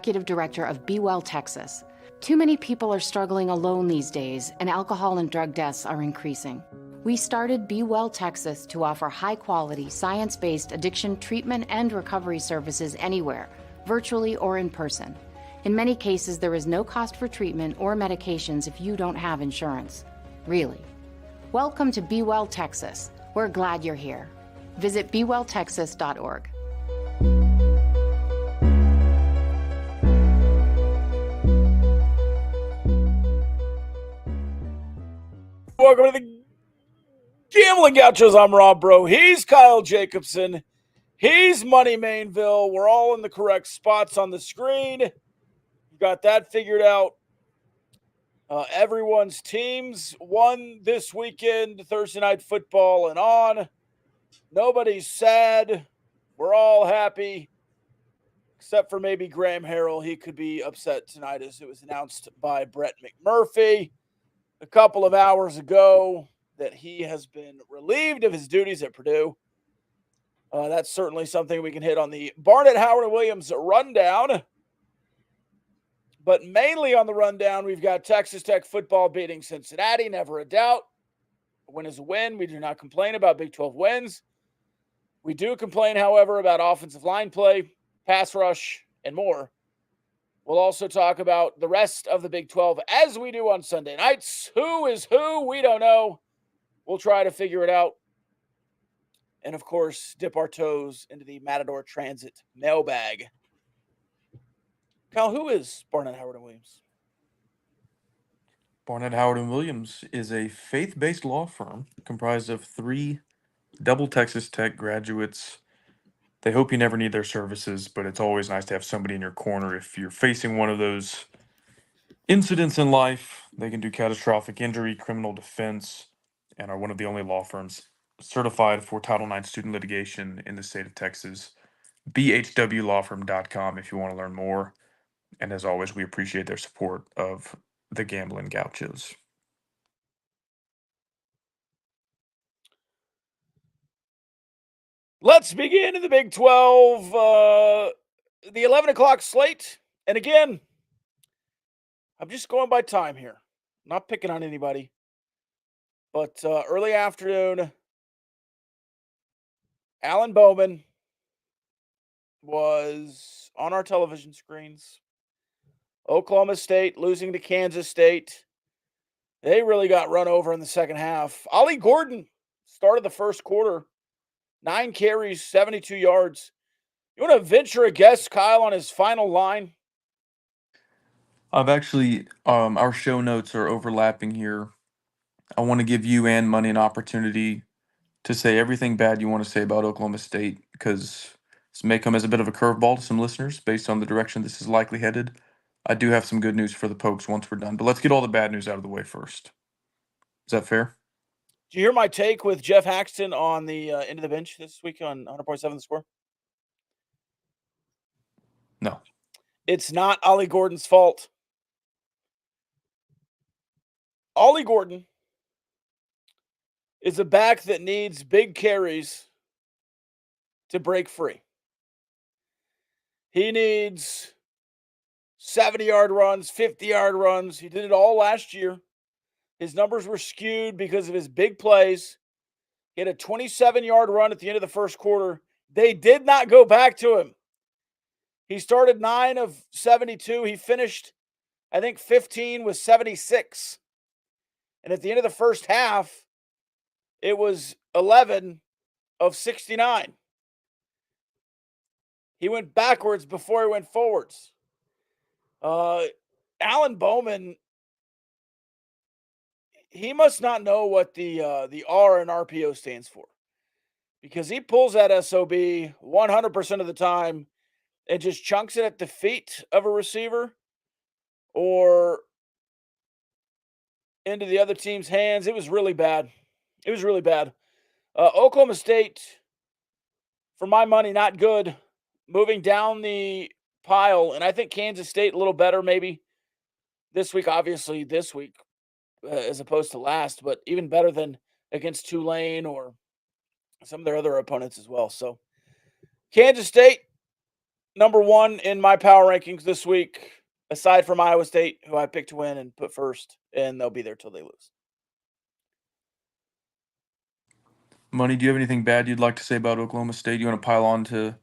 executive director of Be Well Texas. Too many people are struggling alone these days, and alcohol and drug deaths are increasing. We started Be Well Texas to offer high-quality, science-based addiction treatment and recovery services anywhere, virtually or in person. In many cases, there is no cost for treatment or medications if you don't have insurance. Really. Welcome to Be Well Texas. We're glad you're here. Visit BeWellTexas.org. Welcome to the Gamblin Gauchos. I'm Rob Bro. He's Kyle Jacobson. He's Money Mainville. We're all in the correct spots on the screen. We've got that figured out. Everyone's teams won this weekend, Thursday night football and on. Nobody's sad. We're all happy, except for maybe Graham Harrell. He could be upset tonight, as it was announced by Brett McMurphy a couple of hours ago that he has been relieved of his duties at Purdue. That's certainly something we can hit on the Barnett, Howard, and Williams rundown. But mainly on the rundown, we've got Texas Tech football beating Cincinnati, never a doubt. A win is a win. We do not complain about Big 12 wins. We do complain, however, about offensive line play, pass rush, and more. We'll also talk about the rest of the Big 12 as we do on Sunday nights. Who is who? We don't know. We'll try to figure it out. And, of course, dip our toes into the Matador Transit mailbag. Kyle, who is Barnett, Howard, and Williams? Barnett, Howard, and Williams is a faith-based law firm comprised of 3 double Texas Tech graduates. They hope you never need their services, but it's always nice to have somebody in your corner if you're facing one of those incidents in life. They can do catastrophic injury, criminal defense, and are one of the only law firms certified for Title IX student litigation in the state of Texas. bhwlawfirm.com if you want to learn more. And as always, we appreciate their support of the Gamblin Gauchos. Let's begin in the Big 12, the 11 o'clock slate. And again, I'm just going by time here. Not picking on anybody. But early afternoon, Alan Bowman was on our television screens. Oklahoma State losing to Kansas State. They really got run over in the second half. Ollie Gordon started the first quarter. 9 carries, 72 yards. You want to venture a guess, Kyle, on his final line? I've actually, our show notes are overlapping here. I want to give you and Money an opportunity to say everything bad you want to say about Oklahoma State, because this may come as a bit of a curveball to some listeners based on the direction this is likely headed. I do have some good news for the Pokes once we're done, but let's get all the bad news out of the way first. Is that fair? Did you hear my take with Jeff Haxton on the end of the bench this week on 100.7 The Score? No. It's not Ollie Gordon's fault. Ollie Gordon is a back that needs big carries to break free. He needs 70-yard runs, 50-yard runs. He did it all last year. His numbers were skewed because of his big plays. He had a 27-yard run at the end of the first quarter. They did not go back to him. He started 9 of 72. He finished, I think, 15 with 76. And at the end of the first half, it was 11 of 69. He went backwards before he went forwards. Alan Bowman, he must not know what the R in RPO stands for, because he pulls that SOB 100% of the time and just chunks it at the feet of a receiver or into the other team's hands. It was really bad. It was really bad. Oklahoma State, for my money, not good. Moving down the pile, and I think Kansas State a little better maybe this week, obviously this week as opposed to last, but even better than against Tulane or some of their other opponents as well. So Kansas State, number one in my power rankings this week, aside from Iowa State, who I picked to win and put first, and they'll be there till they lose. Money, do you have anything bad you'd like to say about Oklahoma State? You want to pile on to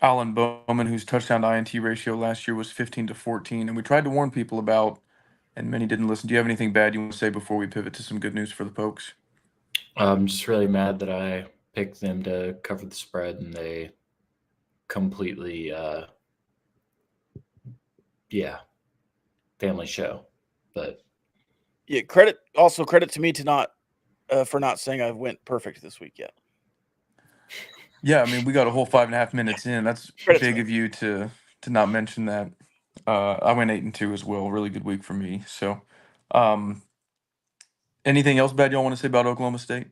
Alan Bowman, whose touchdown to INT ratio last year was 15-14, and we tried to warn people about, and many didn't listen. Do you have anything bad you want to say before we pivot to some good news for the Pokes? I'm just really mad that I picked them to cover the spread and they completely, family show. But Yeah, credit to me to not for not saying I went perfect this week yet. Yeah, I mean, we got a whole 5.5 minutes in. That's big of you to not mention that. I went 8-2 as well. Really good week for me. So, anything else bad y'all want to say about Oklahoma State?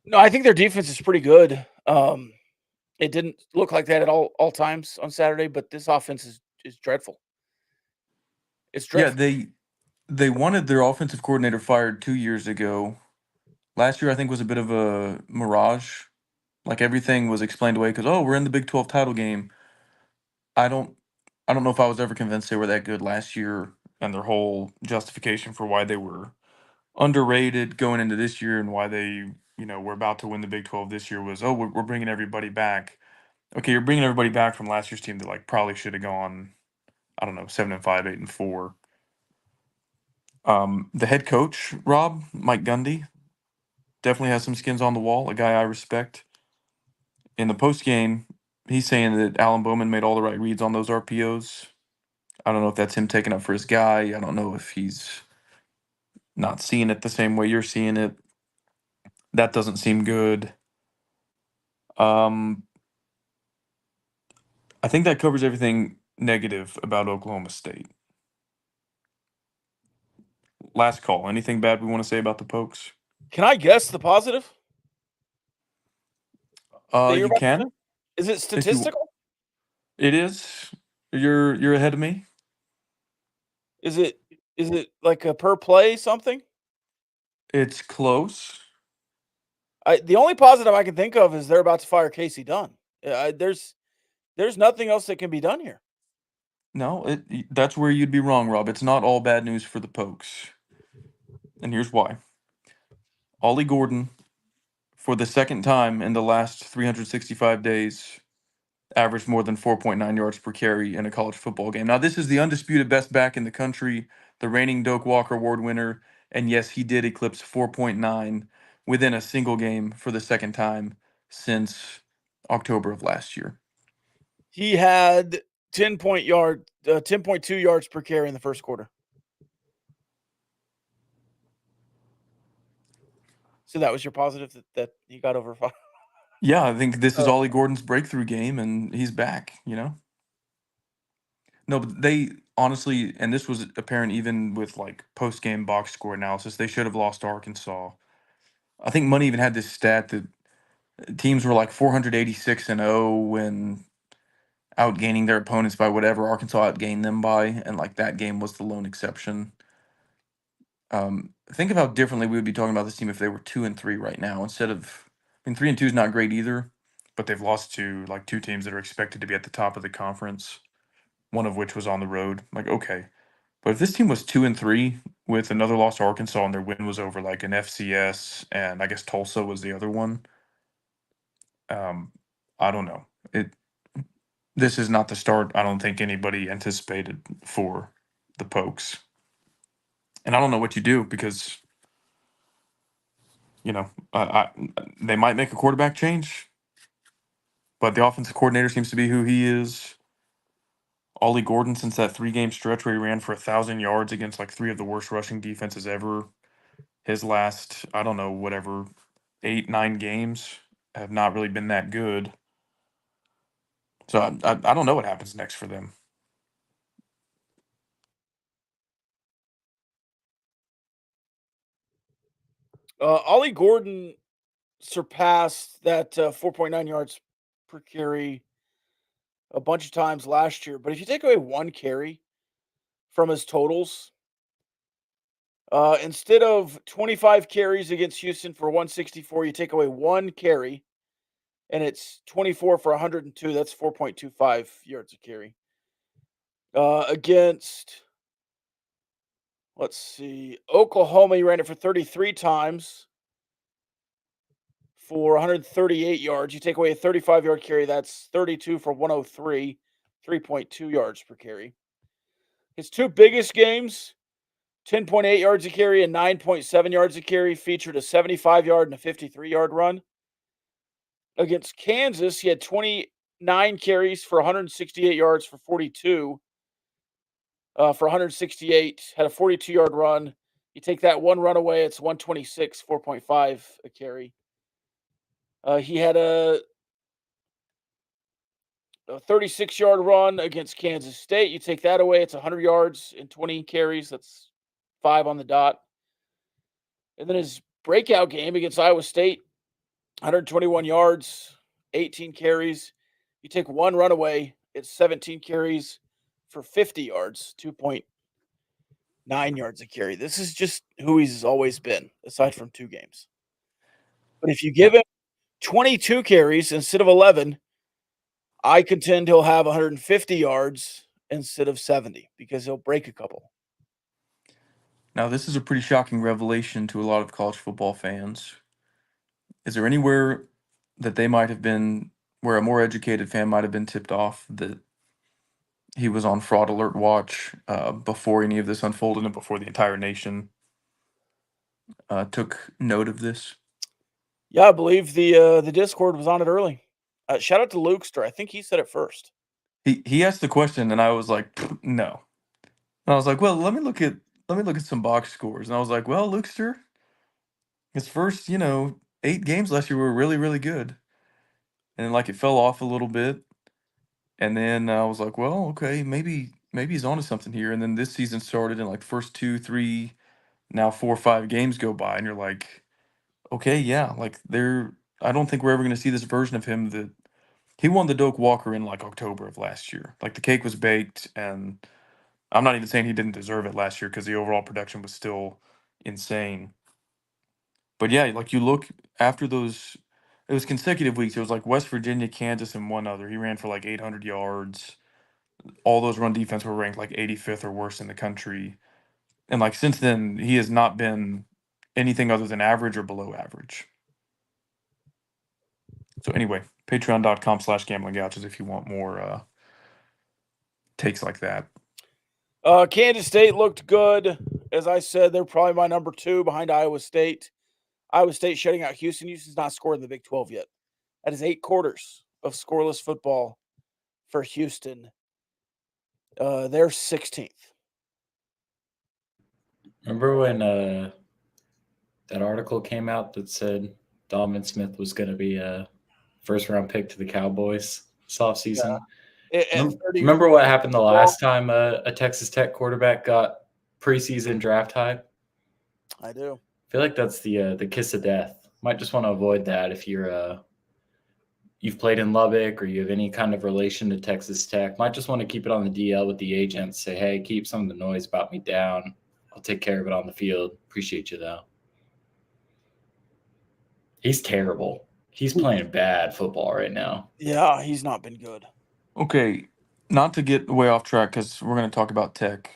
No, I think their defense is pretty good. It didn't look like that at all times on Saturday, but this offense is dreadful. It's dreadful. Yeah, they wanted their offensive coordinator fired 2 years ago. Last year, I think, was a bit of a mirage. Like everything was explained away because, oh, we're in the Big 12 title game. I don't know if I was ever convinced they were that good last year, and their whole justification for why they were underrated going into this year and why they, were about to win the Big 12 this year was, oh, we're bringing everybody back. Okay, you're bringing everybody back from last year's team that like probably should have gone, I don't know, 7-5, 8-4. The head coach, Rob, Mike Gundy, definitely has some skins on the wall, a guy I respect. In the post game, he's saying that Alan Bowman made all the right reads on those RPOs. I don't know if that's him taking up for his guy. I don't know if he's not seeing it the same way you're seeing it. That doesn't seem good. I think that covers everything negative about Oklahoma State. Last call. Anything bad we want to say about the Pokes? Can I guess the positive? You can. Is it statistical? It is. You're ahead of me. Is it like a per play something? It's close. The only positive I can think of is they're about to fire Casey Dunn. There's nothing else that can be done here. No, that's where you'd be wrong, Rob. It's not all bad news for the Pokes. And here's why. Ollie Gordon, for the second time in the last 365 days, averaged more than 4.9 yards per carry in a college football game. Now, this is the undisputed best back in the country, the reigning Doak Walker Award winner. And yes, he did eclipse 4.9 within a single game for the second time since October of last year. He had 10.2 yards per carry in the first quarter. So that was your positive that he got over 5. Yeah, I think this is Ollie Gordon's breakthrough game, and he's back, No, but they honestly, and this was apparent even with like post-game box score analysis, they should have lost to Arkansas. I think Money even had this stat that teams were like 486-0 when outgaining their opponents by whatever Arkansas outgained them by, and like that game was the lone exception. Think of how differently we would be talking about this team if they were 2-3 right now instead of. I mean, 3-2 is not great either, but they've lost to like two teams that are expected to be at the top of the conference, one of which was on the road. Like, okay, but if this team was 2-3 with another loss to Arkansas and their win was over like an FCS and I guess Tulsa was the other one, I don't know. This is not the start I don't think anybody anticipated for the Pokes. And I don't know what you do because, they might make a quarterback change, but the offensive coordinator seems to be who he is. Ollie Gordon, since that 3-game stretch where he ran for 1,000 yards against like 3 of the worst rushing defenses ever, his last, I don't know, whatever, 8, 9 games have not really been that good. So I don't know what happens next for them. Ollie Gordon surpassed that 4.9 yards per carry a bunch of times last year. But if you take away one carry from his totals, instead of 25 carries against Houston for 164, you take away one carry, and it's 24 for 102. That's 4.25 yards a carry. Against, let's see, Oklahoma, he ran it for 33 times for 138 yards. You take away a 35-yard carry, that's 32 for 103, 3.2 yards per carry. His two biggest games, 10.8 yards a carry and 9.7 yards a carry, featured a 75-yard and a 53-yard run. Against Kansas, he had 29 carries for 168 yards for 42. For 168, had a 42-yard run. You take that one run away, it's 126, 4.5 a carry. He had a 36-yard run against Kansas State. You take that away, it's 100 yards and 20 carries. That's 5 on the dot. And then his breakout game against Iowa State, 121 yards, 18 carries. You take one run away, it's 17 carries for 50 yards, 2.9 yards a carry. This is just who he's always been, aside from 2 games. But if you give him 22 carries instead of 11, I contend he'll have 150 yards instead of 70 because he'll break a couple. Now, this is a pretty shocking revelation to a lot of college football fans. Is there anywhere that they might have been, where a more educated fan might have been tipped off that he was on fraud alert watch before any of this unfolded and before the entire nation took note of this? Yeah, I believe the Discord was on it early. Shout out to Lukester. I think he said it first. He asked the question, and I was like, no. And I was like, well, let me look at some box scores. And I was like, well, Lukester, his first 8 games last year were really, really good. And then, like, it fell off a little bit. And then I was like, well, okay, maybe he's onto something here. And then this season started, and like first 2, 3, now 4 or 5 games go by, and you're like, okay, yeah, like I don't think we're ever gonna see this version of him that he won the Doak Walker in like October of last year. Like the cake was baked, and I'm not even saying he didn't deserve it last year because the overall production was still insane. But yeah, like you look after those, it was consecutive weeks. It was like West Virginia, Kansas, and one other. He ran for like 800 yards. All those run defense were ranked like 85th or worse in the country. And like since then, he has not been anything other than average or below average. So anyway, patreon.com/Gamblin Gauchos if you want more takes like that. Kansas State looked good. As I said, they're probably my number 2 behind Iowa State. Iowa State shutting out Houston. Houston's not scored in the Big 12 yet. That is 8 quarters of scoreless football for Houston. They're 16th. Remember when that article came out that said Donovan Smith was going to be a first-round pick to the Cowboys this offseason? Yeah. Remember what happened the last time a Texas Tech quarterback got preseason draft hype? I do. I feel like that's the kiss of death. Might just want to avoid that if you've played in Lubbock or you have any kind of relation to Texas Tech. Might just want to keep it on the DL with the agents. Say, hey, keep some of the noise about me down. I'll take care of it on the field. Appreciate you, though. He's terrible. He's playing bad football right now. Yeah, he's not been good. Okay, not to get way off track because we're going to talk about Tech,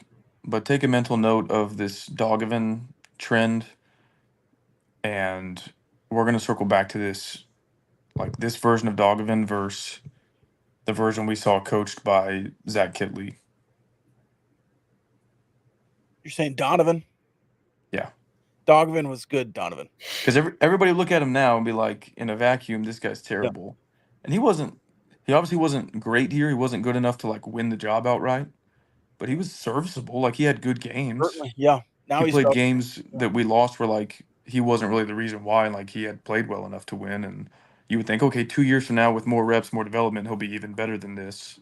but take a mental note of this Dogovan trend, and we're going to circle back to this, like this version of Dogovan versus the version we saw coached by Zach Kitley. You're saying Donovan? Yeah. Dogovan was good, Donovan. Because everybody look at him now and be like, in a vacuum, this guy's terrible. And he obviously wasn't great here. He wasn't good enough to like win the job outright, but he was serviceable. Like he had good games. Certainly, yeah. Now He he's played games that we lost where like he wasn't really the reason why, and like he had played well enough to win. And you would think, okay, 2 years from now with more reps, more development, he'll be even better than this.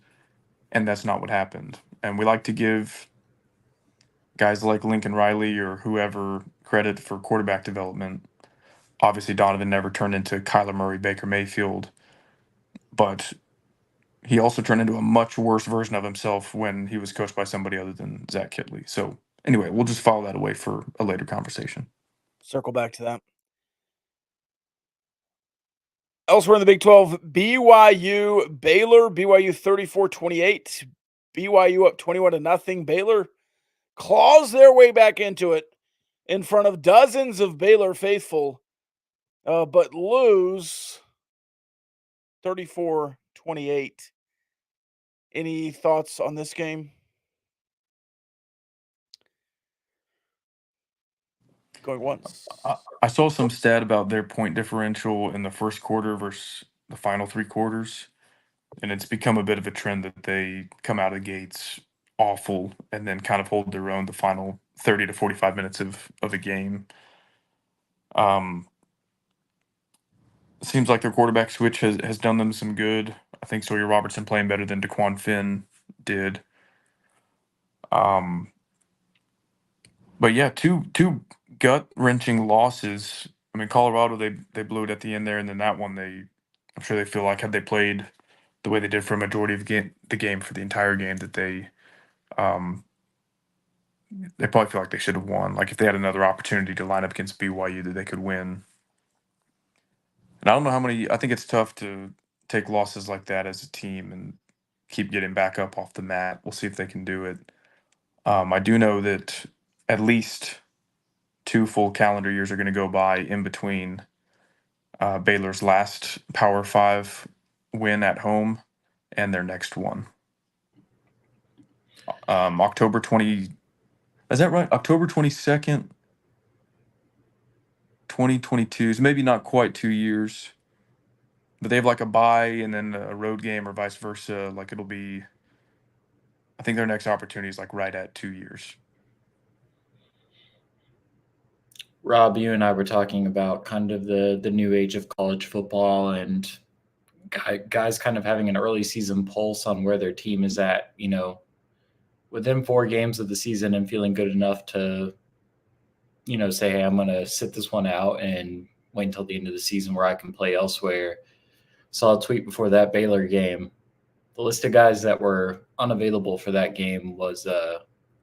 And that's not what happened. And we like to give guys like Lincoln Riley or whoever credit for quarterback development. Obviously, Donovan never turned into Kyler Murray, Baker Mayfield, but he also turned into a much worse version of himself when he was coached by somebody other than Zach Kitley. So anyway, we'll just file that away for a later conversation. circle back to that. Elsewhere in the Big 12, BYU, Baylor, BYU 34-28. BYU up 21-0. Baylor claws their way back into it in front of dozens of Baylor faithful, but lose 34-28. Any thoughts on this game? Going once. I saw some stat about their point differential in the first quarter versus the final three quarters, and it's become a bit of a trend that they come out of the gates awful and then kind of hold their own the final 30 to 45 minutes of a game. Seems like their quarterback switch has done them some good. I think Sawyer Robertson playing better than DeQuan Finn did. But yeah, two gut-wrenching losses. I mean, Colorado, they blew it at the end there, and then that one, I'm sure they feel like had they played the way they did for a majority of the game for the entire game, that they probably feel like they should have won. Like if they had another opportunity to line up against BYU, that they could win. And I don't know how many. I think it's tough to take losses like that as a team and keep getting back up off the mat. We'll see if they can do it. I do know that at least 2 full calendar years are going to go by in between Baylor's last Power 5 win at home and their next one. October 20, is that right? October 22nd, 2022. Is maybe not quite 2 years, but they have like a bye and then a road game or vice versa. Like it'll be, I think their next opportunity is like right at 2 years. Rob, you and I were talking about kind of the new age of college football and guys kind of having an early season pulse on where their team is at, within 4 games of the season and feeling good enough to, say, hey, I'm going to sit this one out and wait until the end of the season where I can play elsewhere. Saw a tweet before that Baylor game. The list of guys that were unavailable for that game was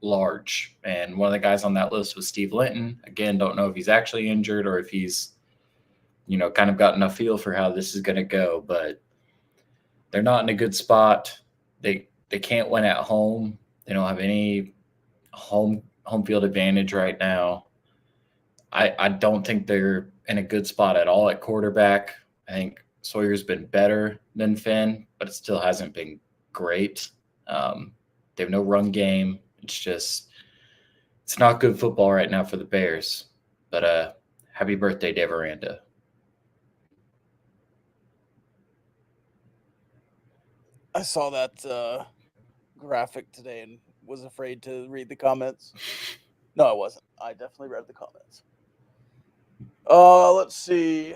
large. And one of the guys on that list was Steve Linton. Again, don't know if he's actually injured or if he's, kind of gotten a feel for how this is going to go. But they're not in a good spot. They can't win at home. They don't have any home field advantage right now. I don't think they're in a good spot at all at quarterback. I think Sawyer's been better than Finn, but it still hasn't been great. They have no run game. It's not good football right now for the Bears. But happy birthday, Dave Aranda. I saw that graphic today and was afraid to read the comments. No, I wasn't. I definitely read the comments. Let's see.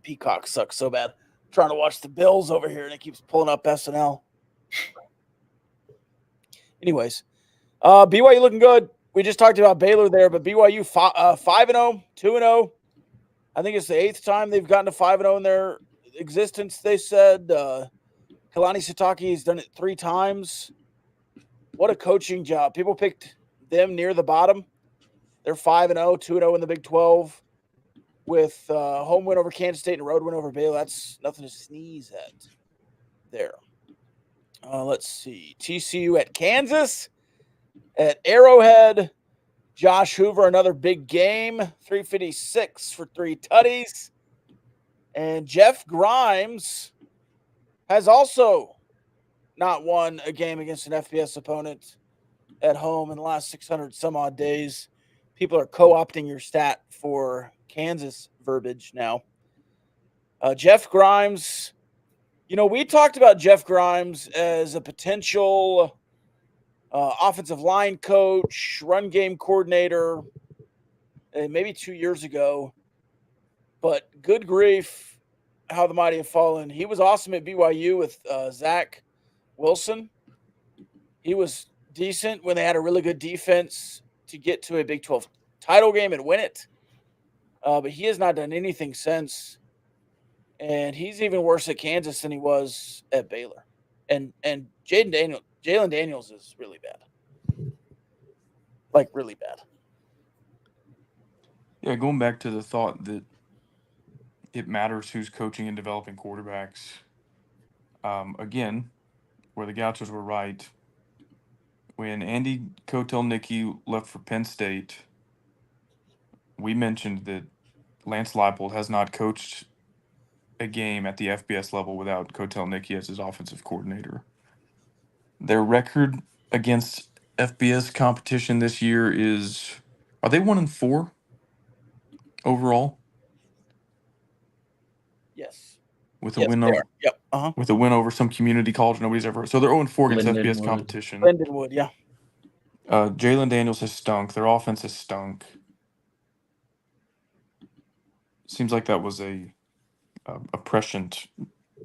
Peacock sucks so bad. I'm trying to watch the Bills over here and it keeps pulling up SNL. Anyways, BYU looking good. We just talked about Baylor there, but BYU 5-0, 2-0. I think it's the 8th time they've gotten to 5-0 in their existence. They said Kalani Sitake has done it 3 times. What a coaching job. People picked them near the bottom. They're 5-0, 2-0 in the Big 12 with home win over Kansas State and a road win over Baylor. That's nothing to sneeze at there. Let's see. TCU at Kansas, at Arrowhead. Josh Hoover, another big game, 356 for 3 tutties. And Jeff Grimes has also not won a game against an FBS opponent at home in the last 600 some odd days. People are co-opting your stat for Kansas verbiage now. Jeff Grimes, we talked about Jeff Grimes as a potential offensive line coach, run game coordinator, maybe 2 years ago. But good grief, how the mighty have fallen. He was awesome at BYU with Zach Wilson. He was decent when they had a really good defense to get to a Big 12 title game and win it. But he has not done anything since. And he's even worse at Kansas than he was at Baylor. And Jalen Daniels is really bad. Like, really bad. Yeah, going back to the thought that it matters who's coaching and developing quarterbacks. Again, where the Gauchos were right. When Andy Kotelnicki left for Penn State, we mentioned that Lance Leipold has not coached a game at the FBS level without Kotelnicki as his offensive coordinator. Their record against FBS competition this year is, are they 1-4 overall? Yes. With a Yes, win they over are. Yep. Uh-huh. with a win over some community college nobody's ever. So they're 0-4 against FBS Lindenwood. competition. Lindenwood, yeah. Jalen Daniels has stunk. Their offense has stunk. Seems like that was a prescient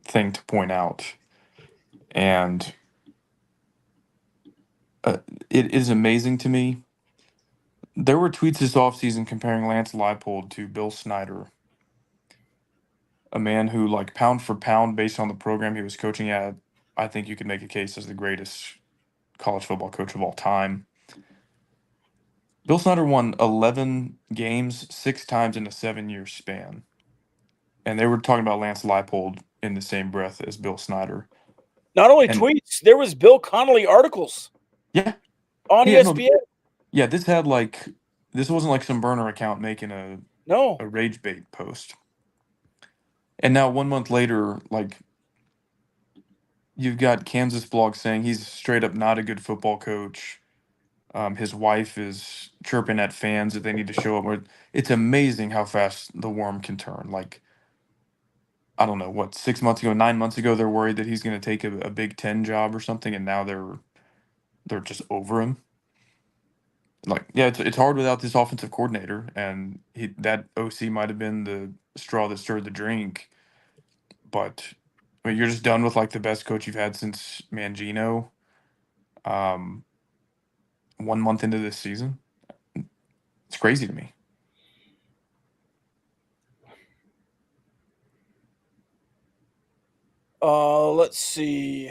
thing to point out, and it is amazing to me. There were tweets this offseason comparing Lance Leipold to Bill Snyder, a man who, like, pound for pound, based on the program he was coaching at, I think you could make a case as the greatest college football coach of all time. Bill Snyder won 11 games 6 times in a 7-year span. And they were talking about Lance Leipold in the same breath as Bill Snyder. Not only And- tweets, there was Bill Connolly articles Yeah. on Yeah, no, ESPN. Yeah, this wasn't like some burner account making a No. rage bait post. And now 1 month later, like, you've got Kansas blog saying he's straight up not a good football coach. His wife is chirping at fans that they need to show up. It's amazing how fast the worm can turn. Like, I don't know, 6 months ago, 9 months ago, they're worried that he's going to take a Big Ten job or something, and now they're just over him. Like, yeah, it's hard without this offensive coordinator, and that OC might have been the straw that stirred the drink. But I mean, you're just done with, like, the best coach you've had since Mangino. 1 month into this season, it's crazy to me. Let's see.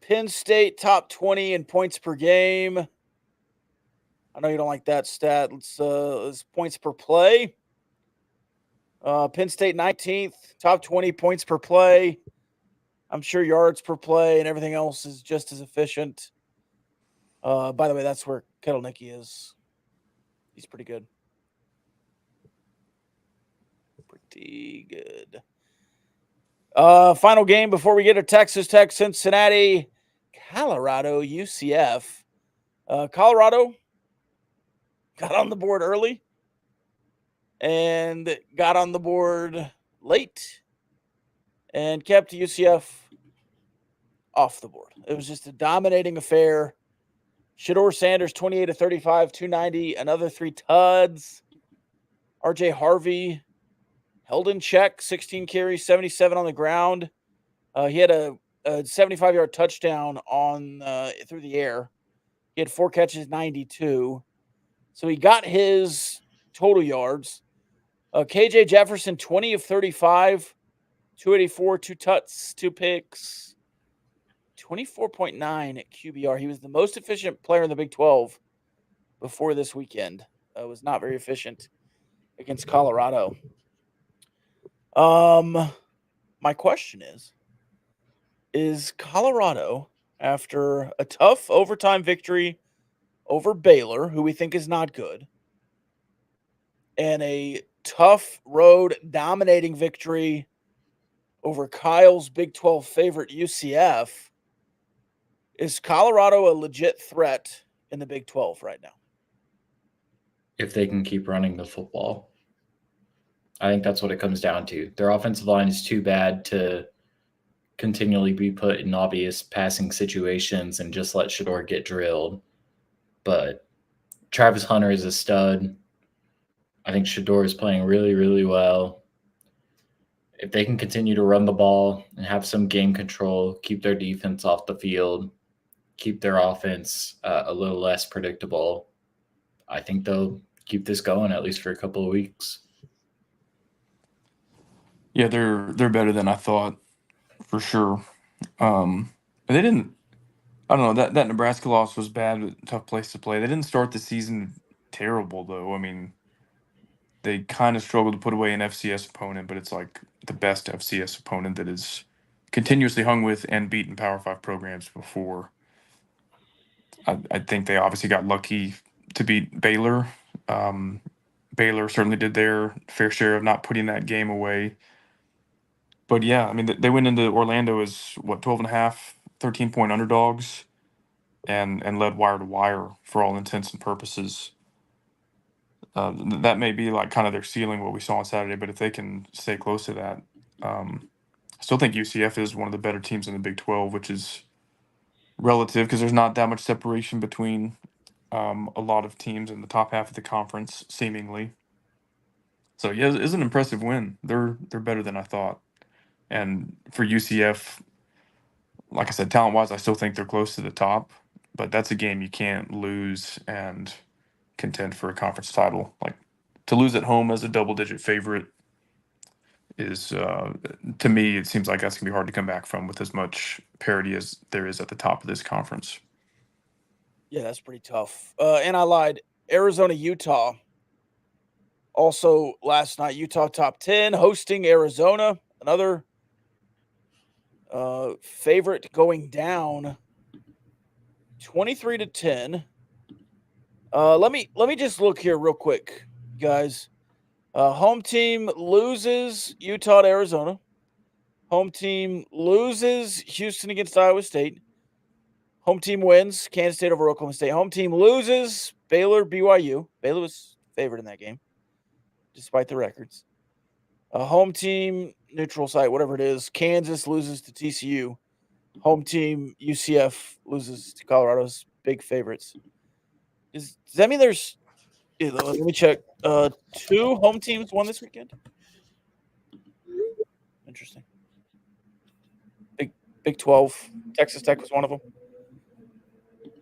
Penn State top 20 in points per game. I know you don't like that stat. Let's points per play. Penn State 19th, top 20 points per play. I'm sure yards per play and everything else is just as efficient. By the way, that's where Kotelnicki is. He's pretty good. Pretty good. Final game before we get to Texas Tech, Cincinnati, Colorado, UCF. Colorado got on the board early and got on the board late and kept UCF off the board. It was just a dominating affair. Shedeur Sanders, 28-35, 290, another 3 tuds. RJ Harvey held in check, 16 carries, 77 on the ground. He had a 75-yard touchdown on through the air. He had 4 catches, 92. So he got his total yards. KJ Jefferson, 20 of 35, 284, 2 tuts, 2 picks, 24.9 at QBR. He was the most efficient player in the Big 12 before this weekend. Was not very efficient against Colorado. My question is Colorado, after a tough overtime victory over Baylor, who we think is not good, and a tough road dominating victory over Kyle's Big 12 favorite UCF, is Colorado a legit threat in the Big 12 right now? If they can keep running the football. I think that's what it comes down to. Their offensive line is too bad to continually be put in obvious passing situations and just let Shedeur get drilled. But Travis Hunter is a stud. I think Shedeur is playing really, really well. If they can continue to run the ball and have some game control, keep their defense off the field, keep their offense a little less predictable, I think they'll keep this going at least for a couple of weeks. Yeah, they're better than I thought, for sure. They didn't. I don't know, that Nebraska loss was bad, but tough place to play. They didn't start the season terrible, though. I mean, they kind of struggle to put away an FCS opponent, but it's like the best FCS opponent that is continuously hung with and beaten Power 5 programs before. I think they obviously got lucky to beat Baylor. Baylor certainly did their fair share of not putting that game away. But yeah, I mean, they went into Orlando as 12 and a half, 13-point underdogs, and led wire to wire for all intents and purposes. That may be like kind of their ceiling, what we saw on Saturday, but if they can stay close to that, I still think UCF is one of the better teams in the Big 12, which is relative because there's not that much separation between a lot of teams in the top half of the conference, seemingly. So yeah, it's an impressive win. They're better than I thought. And for UCF, like I said, talent-wise, I still think they're close to the top, but that's a game you can't lose and contend for a conference title. Like, to lose at home as a double-digit favorite is, to me, it seems like that's gonna be hard to come back from with as much parity as there is at the top of this conference. Yeah, that's pretty tough. And I lied. Arizona, Utah. Also, last night, Utah top 10 hosting Arizona. Another favorite going down 23-10. Let me just look here real quick, guys. Home team loses Utah to Arizona. Home team loses Houston against Iowa State. Home team wins Kansas State over Oklahoma State. Home team loses Baylor, BYU. Baylor was favored in that game, despite the records. Home team, neutral site, whatever it is. Kansas loses to TCU. Home team, UCF loses to Colorado's big favorites. Does that mean there's? Yeah, let me check. 2 home teams won this weekend. Interesting. Big 12. Texas Tech was one of them,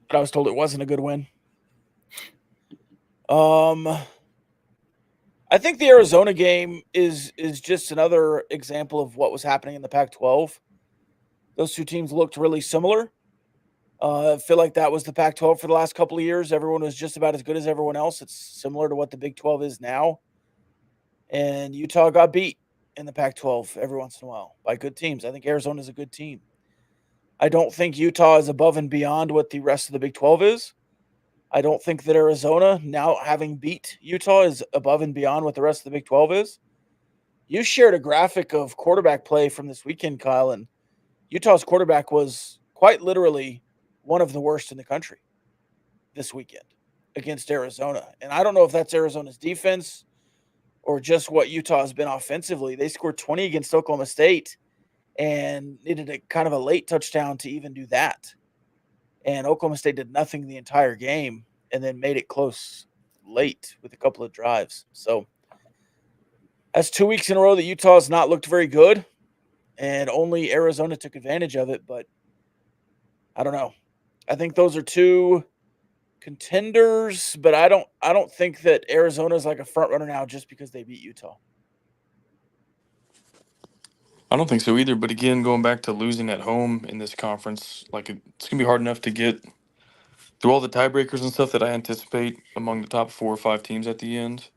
but I was told it wasn't a good win. I think the Arizona game is just another example of what was happening in the Pac-12. Those two teams looked really similar. I feel like that was the Pac-12 for the last couple of years. Everyone was just about as good as everyone else. It's similar to what the Big 12 is now. And Utah got beat in the Pac-12 every once in a while by good teams. I think Arizona is a good team. I don't think Utah is above and beyond what the rest of the Big 12 is. I don't think that Arizona, now having beat Utah, is above and beyond what the rest of the Big 12 is. You shared a graphic of quarterback play from this weekend, Kyle, and Utah's quarterback was quite literally one of the worst in the country this weekend against Arizona. And I don't know if that's Arizona's defense or just what Utah has been offensively. They scored 20 against Oklahoma State and needed a kind of a late touchdown to even do that. And Oklahoma State did nothing the entire game and then made it close late with a couple of drives. So that's 2 weeks in a row that Utah has not looked very good, and only Arizona took advantage of it. But I don't know. I think those are two contenders, but I don't think that Arizona is like a front runner now just because they beat Utah. I don't think so either. But again, going back to losing at home in this conference, like it's gonna be hard enough to get through all the tiebreakers and stuff that I anticipate among the top 4 or 5 teams at the end.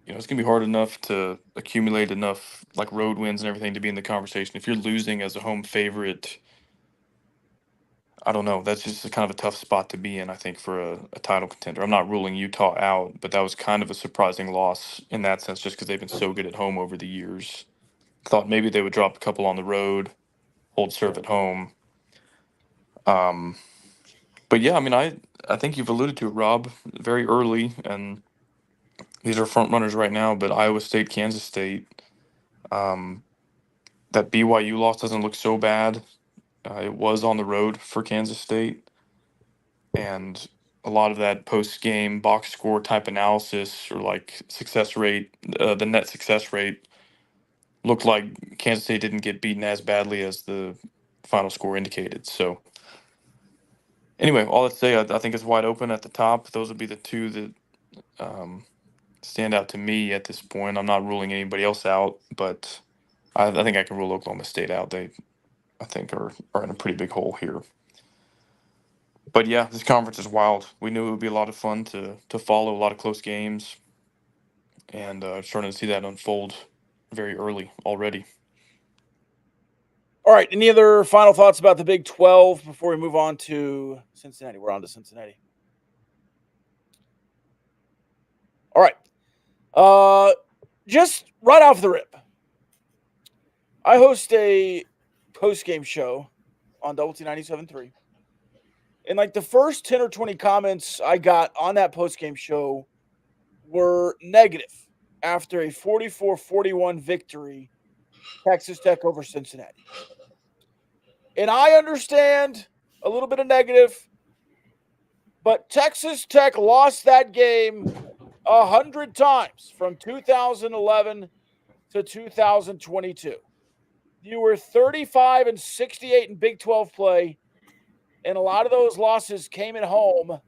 It's gonna be hard enough to accumulate enough like road wins and everything to be in the conversation. If you're losing as a home favorite, I don't know. That's just kind of a tough spot to be in, I think, for a title contender. I'm not ruling Utah out, but that was kind of a surprising loss in that sense, just because they've been so good at home over the years. Thought maybe they would drop a couple on the road, hold serve at home. But yeah, I mean, I think you've alluded to it, Rob, very early, and these are front runners right now. But Iowa State, Kansas State, that BYU loss doesn't look so bad. It was on the road for Kansas State, and a lot of that post-game box score type analysis or like success rate, the net success rate, looked like Kansas State didn't get beaten as badly as the final score indicated. So anyway, all that to say, I think it's wide open at the top. Those would be the two that stand out to me at this point. I'm not ruling anybody else out, but I think I can rule Oklahoma State out. They, I think, are in a pretty big hole here. But yeah, this conference is wild. We knew it would be a lot of fun to follow, a lot of close games, and starting to see that unfold very early already. All right. Any other final thoughts about the Big 12 before we move on to Cincinnati? We're on to Cincinnati. All right. Just right off the rip, I host a post-game show on Double T 97.3. And like the first 10 or 20 comments I got on that post-game show were negative after a 44-41 victory, Texas Tech over Cincinnati. And I understand a little bit of negative, but Texas Tech lost that game 100 times from 2011 to 2022. You were 35-68 in Big 12 play, and a lot of those losses came at home.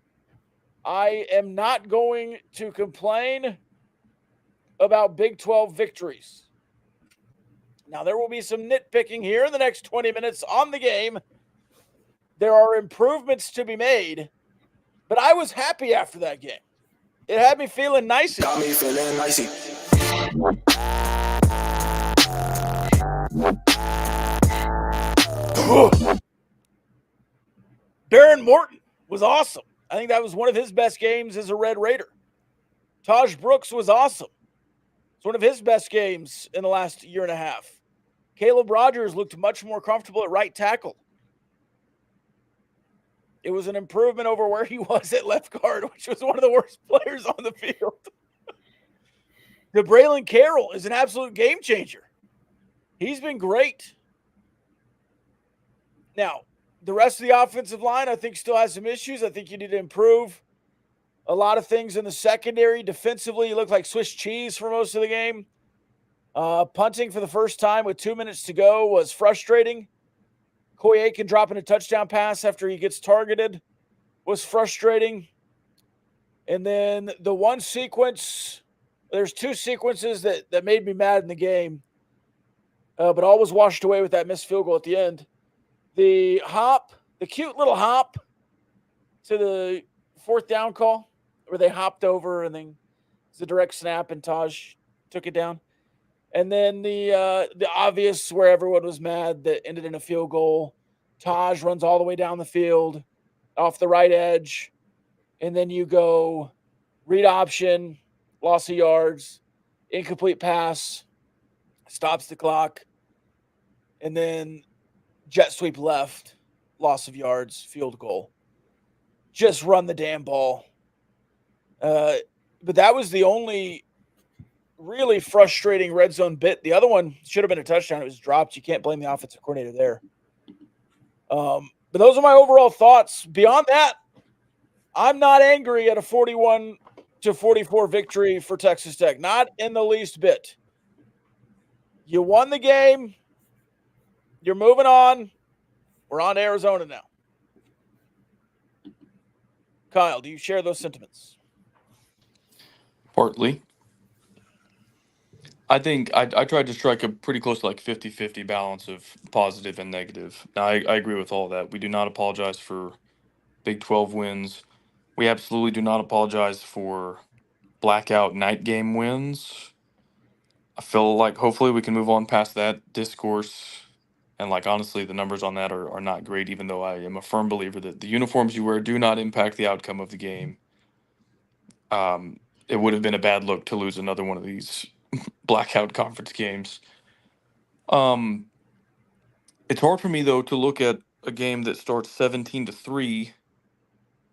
I am not going to complain about Big 12 victories. Now, there will be some nitpicking here in the next 20 minutes on the game. There are improvements to be made, but I was happy after that game. It had me feeling nicey. Got me feeling nicey. Darren Morton was awesome. I think that was one of his best games as a Red Raider. Taj Brooks was awesome. It's one of his best games in the last year and a half. Caleb Rogers looked much more comfortable at right tackle. It was an improvement over where he was at left guard, which was one of the worst players on the field. DeBraylon Carroll is an absolute game changer. He's been great. Now, the rest of the offensive line, I think, still has some issues. I think you need to improve a lot of things in the secondary. Defensively, you look like Swiss cheese for most of the game. Punting for the first time with 2 minutes to go was frustrating. Coy Aiken dropping a touchdown pass after he gets targeted was frustrating. And then the one sequence, there's two sequences that made me mad in the game, but all was washed away with that missed field goal at the end. The cute little hop to the fourth down call where they hopped over and then it's a direct snap and Taj took it down. And then the obvious where everyone was mad that ended in a field goal. Taj runs all the way down the field off the right edge. And then you go read option, loss of yards, incomplete pass, stops the clock. And then jet sweep left, loss of yards, field goal. Just run the damn ball. But that was the only really frustrating red zone bit. The other one should have been a touchdown. It was dropped. You can't blame the offensive coordinator there. But those are my overall thoughts. Beyond that, I'm not angry at a 41-44 victory for Texas Tech. Not in the least bit. You won the game. You're moving on. We're on to Arizona now. Kyle, do you share those sentiments? Partly. I think I tried to strike a pretty close to like 50-50 balance of positive and negative. Now, I agree with all that. We do not apologize for Big 12 wins. We absolutely do not apologize for blackout night game wins. I feel like hopefully we can move on past that discourse. And like honestly, the numbers on that are not great, even though I am a firm believer that the uniforms you wear do not impact the outcome of the game. It would have been a bad look to lose another one of these blackout conference games. It's hard for me though to look at a game that starts 17-3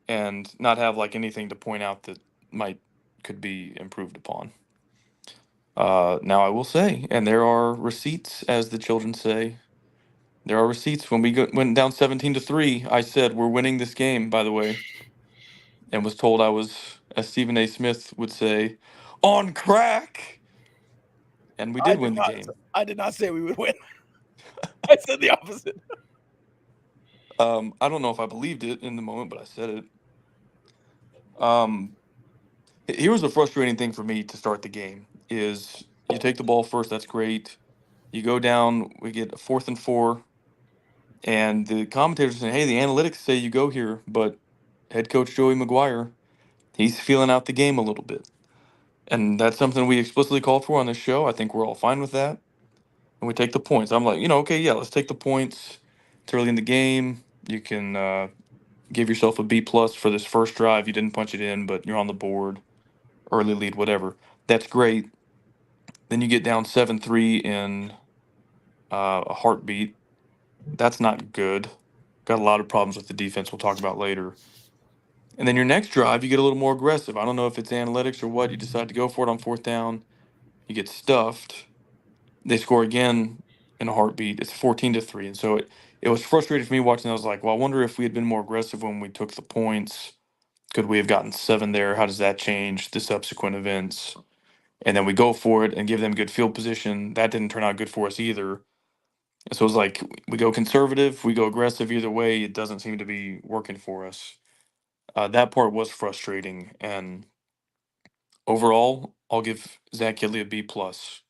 and not have like anything to point out that could be improved upon. Now I will say, and there are receipts, as the children say. There are receipts. When we went down 17-3, I said we're winning this game. By the way, and was told I was, as Stephen A. Smith would say, on crack. And we did win the game. I did not say we would win. I said the opposite. I don't know if I believed it in the moment, but I said it. Here was the frustrating thing for me to start the game is you take the ball first, that's great. You go down, we get a 4th and 4. And the commentators are saying, hey, the analytics say you go here, but head coach Joey McGuire, he's feeling out the game a little bit. And that's something we explicitly called for on this show. I think we're all fine with that. And we take the points. I'm like, okay, yeah, let's take the points. It's early in the game. You can give yourself a B plus for this first drive. You didn't punch it in, but you're on the board, early lead, whatever. That's great. Then you get down 7-3 in a heartbeat. That's not good. Got a lot of problems with the defense we'll talk about later. And then your next drive, you get a little more aggressive. I don't know if it's analytics or what. You decide to go for it on fourth down. You get stuffed. They score again in a heartbeat. It's 14-3. And so it was frustrating for me watching. I was like, well, I wonder if we had been more aggressive when we took the points. Could we have gotten 7 there? How does that change the subsequent events? And then we go for it and give them good field position. That didn't turn out good for us either. And so it was like we go conservative, we go aggressive. Either way, it doesn't seem to be working for us. That part was frustrating. And overall, I'll give Zach Gidley a B plus.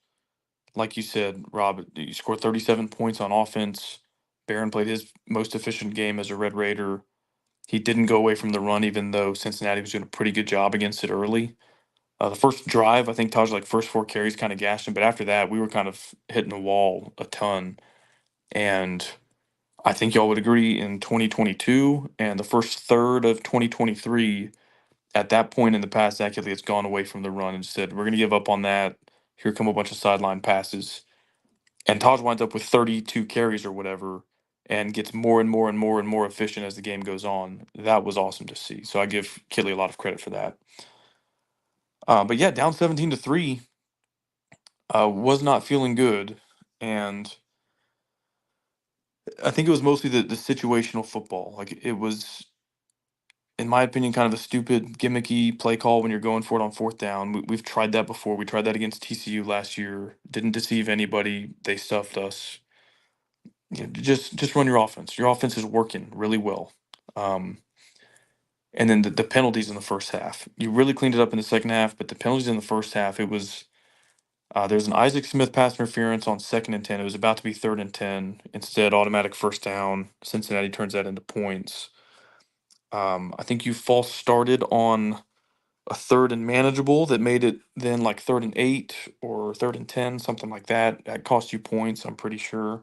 Like you said, Rob, you scored 37 points on offense. Barron played his most efficient game as a Red Raider. He didn't go away from the run, even though Cincinnati was doing a pretty good job against it early. The first drive, I think Taj, like first 4 carries kind of gashed him, but after that, we were kind of hitting the wall a ton. And I think y'all would agree in 2022 and the first third of 2023, at that point in the past, Zach Gidley has gone away from the run and said, we're going to give up on that. Here come a bunch of sideline passes. And Taj winds up with 32 carries or whatever and gets more and more and more and more efficient as the game goes on. That was awesome to see. So I give Gidley a lot of credit for that. But yeah, down 17-3, was not feeling good. And I think it was mostly the situational football. Like it was, in my opinion, kind of a stupid, gimmicky play call when you're going for it on fourth down. We've tried that before. We tried that against TCU last year. Didn't deceive anybody. They stuffed us. Just run your offense. Your offense is working really well. Um, and then the penalties in the first half. You really cleaned it up in the second half, but the penalties in the first half, it was there's an Isaac Smith pass interference on 2nd and 10. It was about to be 3rd and 10. Instead, automatic first down. Cincinnati turns that into points. I think you false started on a 3rd and manageable that made it then like 3rd and 8 or 3rd and 10, something like that. That cost you points, I'm pretty sure.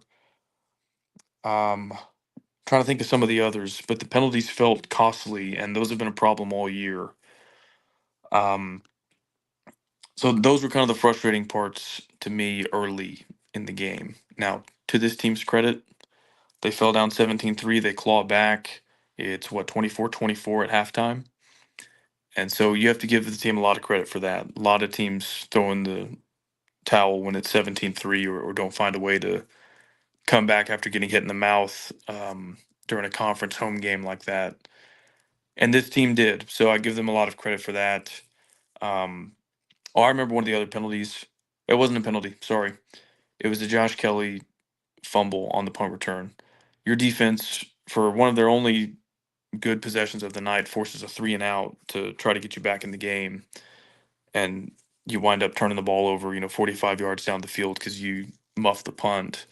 Trying to think of some of the others, but the penalties felt costly, and those have been a problem all year. Um, so those were kind of the frustrating parts to me early in the game. Now, to this team's credit, they fell down 17-3. They claw back. It's what, 24-24 at halftime. And so you have to give the team a lot of credit for that. A lot of teams throw in the towel when it's 17-3 or don't find a way to come back after getting hit in the mouth during a conference home game like that. And this team did. So I give them a lot of credit for that. I remember one of the other penalties. It wasn't a penalty. Sorry. It was the Josh Kelly fumble on the punt return. Your defense, for one of their only good possessions of the night, forces a 3 and out to try to get you back in the game. And you wind up turning the ball over, 45 yards down the field because you muffed the punt.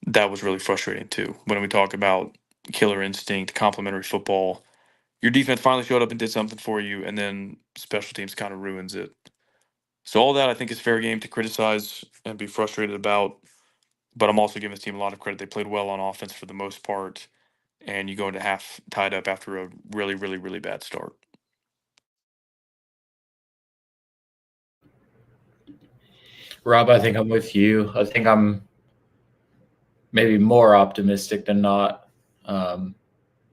That was really frustrating too. When we talk about killer instinct, complementary football, your defense finally showed up and did something for you, and then special teams kind of ruins it. So all that I think is fair game to criticize and be frustrated about. But I'm also giving this team a lot of credit. They played well on offense for the most part, and you go into half tied up after a really, really, really bad start. Rob, I think I'm with you. I think I'm maybe more optimistic than not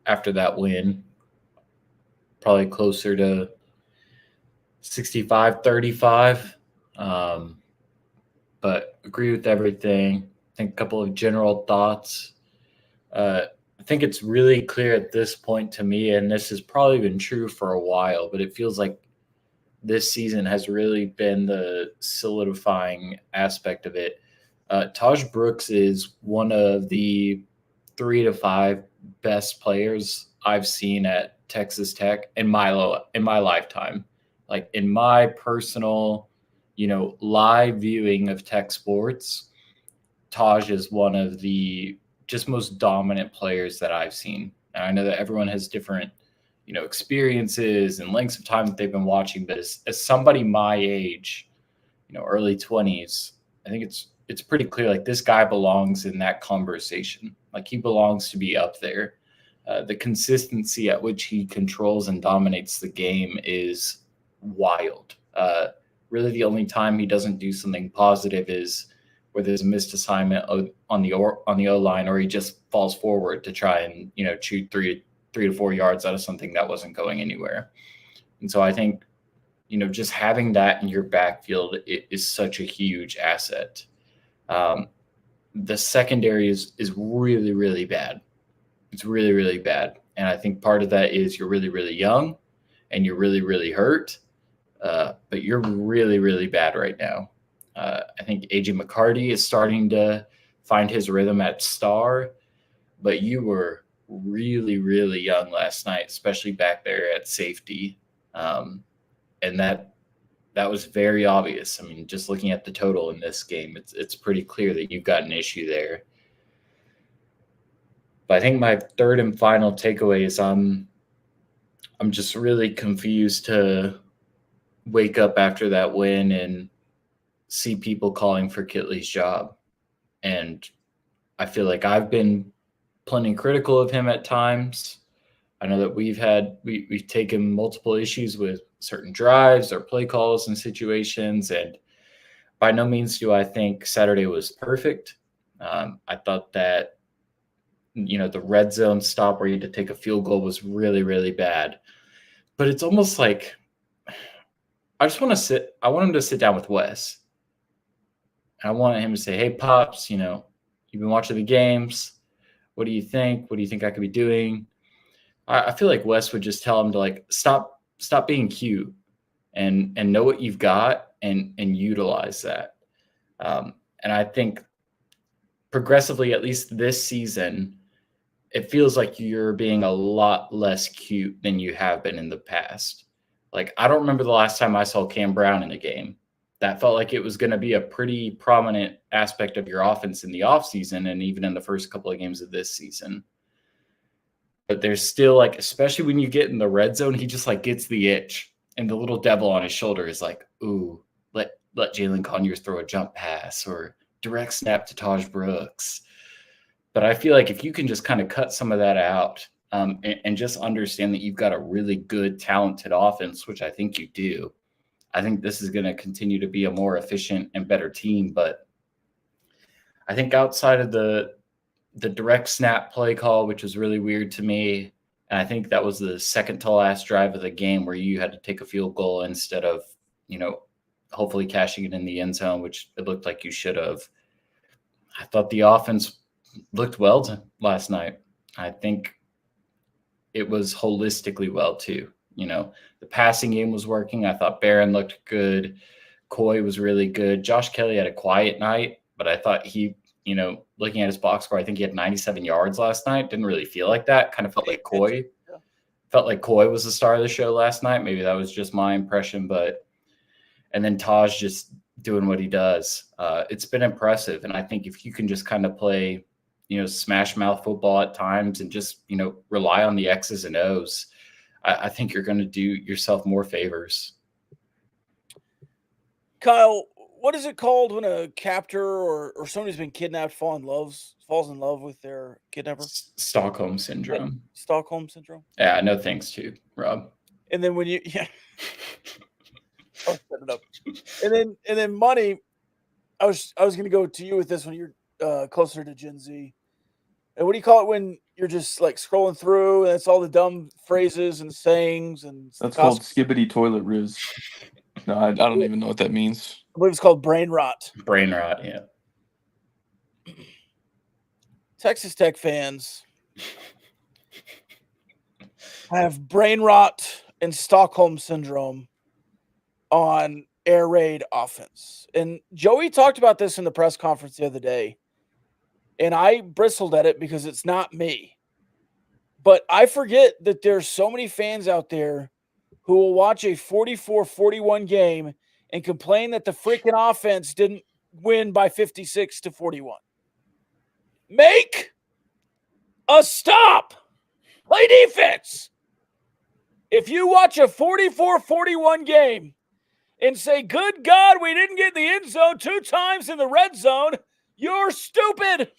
after that win. Probably closer to 65-35. But agree with everything. I think a couple of general thoughts. I think it's really clear at this point to me, and this has probably been true for a while, but it feels like this season has really been the solidifying aspect of it. Taj Brooks is one of the 3 to 5 best players I've seen at Texas Tech in my lifetime. Like in my personal, live viewing of Tech sports, Taj is one of the just most dominant players that I've seen. And I know that everyone has different, experiences and lengths of time that they've been watching. But as somebody my age, early 20s, I think it's pretty clear, like, this guy belongs in that conversation. Like, he belongs to be up there. The consistency at which he controls and dominates the game is wild. Really, the only time he doesn't do something positive is where there's a missed assignment on the O-line, or he just falls forward to try and shoot 3 to 4 yards out of something that wasn't going anywhere. And so I think just having that in your backfield is such a huge asset. The secondary is really, really bad. It's really, really bad. And I think part of that is you're really, really young and you're really, really hurt. But you're really, really bad right now. I think A.J. McCarty is starting to find his rhythm at star, but you were really, really young last night, especially back there at safety. And that was very obvious. I mean, just looking at the total in this game, it's pretty clear that you've got an issue there. But I think my third and final takeaway is I'm just really confused to wake up after that win and see people calling for Kitley's job. And I feel like I've been plenty critical of him at times. I know that we've taken multiple issues with certain drives or play calls and situations, and by no means do I think Saturday was perfect. I thought that the red zone stop where you had to take a field goal was really, really bad. But it's almost like I want him to sit down with Wes. And I want him to say, hey, Pops, you've been watching the games. What do you think? What do you think I could be doing? I feel like Wes would just tell him to stop being cute and know what you've got and utilize that. And I think progressively, at least this season, it feels like you're being a lot less cute than you have been in the past. Like, I don't remember the last time I saw Cam Brown in a game. That felt like it was going to be a pretty prominent aspect of your offense in the offseason and even in the first couple of games of this season. But there's still, especially when you get in the red zone, he just gets the itch. And the little devil on his shoulder is like, ooh, let Jalen Conyers throw a jump pass or direct snap to Taj Brooks. But I feel like if you can just kind of cut some of that out and just understand that you've got a really good, talented offense, which I think you do, I think this is going to continue to be a more efficient and better team. But I think outside of the direct snap play call, which was really weird to me, and I think that was the second to last drive of the game where you had to take a field goal instead of, hopefully cashing it in the end zone, which it looked like you should have. I thought the offense looked well last night. I think it was holistically well too. The passing game was working. I thought Barron looked good. Coy was really good. Josh Kelly had a quiet night, but I thought he, looking at his box score, I think he had 97 yards last night. Didn't really feel like that. Kind of felt like Coy. Felt like Coy was the star of the show last night. Maybe that was just my impression, and then Taj just doing what he does. It's been impressive. And I think if you can just kind of play, smash mouth football at times and just, rely on the X's and O's, I think you're going to do yourself more favors. Kyle, what is it called when a captor or somebody's been kidnapped falls in love with their kidnapper? Stockholm syndrome. Stockholm syndrome? Yeah, no thanks to Rob. And then when you I'll set it up. And then money, I was going to go to you with this when you're closer to Gen Z. And what do you call it when you're just scrolling through and it's all the dumb phrases and sayings and that's called skibbity toilet riz. No, I don't even know what that means. I believe it's called brain rot. Brain rot, yeah. Texas Tech fans have brain rot and Stockholm syndrome on air raid offense. And Joey talked about this in the press conference the other day. And I bristled at it because it's not me. But I forget that there's so many fans out there who will watch a 44-41 game and complain that the freaking offense didn't win by 56-41. Make a stop. Play defense. If you watch a 44-41 game and say, good God, we didn't get in the end zone 2 times in the red zone, you're stupid.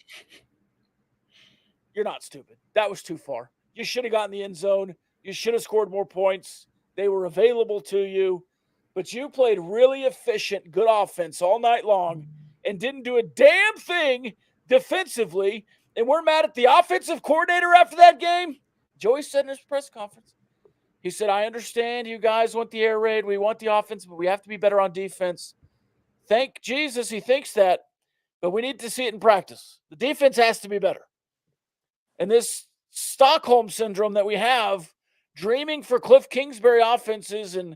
You're not stupid. That was too far. You should have gotten the end zone. You should have scored more points. They were available to you. But you played really efficient, good offense all night long and didn't do a damn thing defensively. And we're mad at the offensive coordinator after that game. Joey said in his press conference, he said, I understand you guys want the air raid. We want the offense, but we have to be better on defense. Thank Jesus he thinks that, but we need to see it in practice. The defense has to be better. And this Stockholm syndrome that we have, dreaming for Cliff Kingsbury offenses and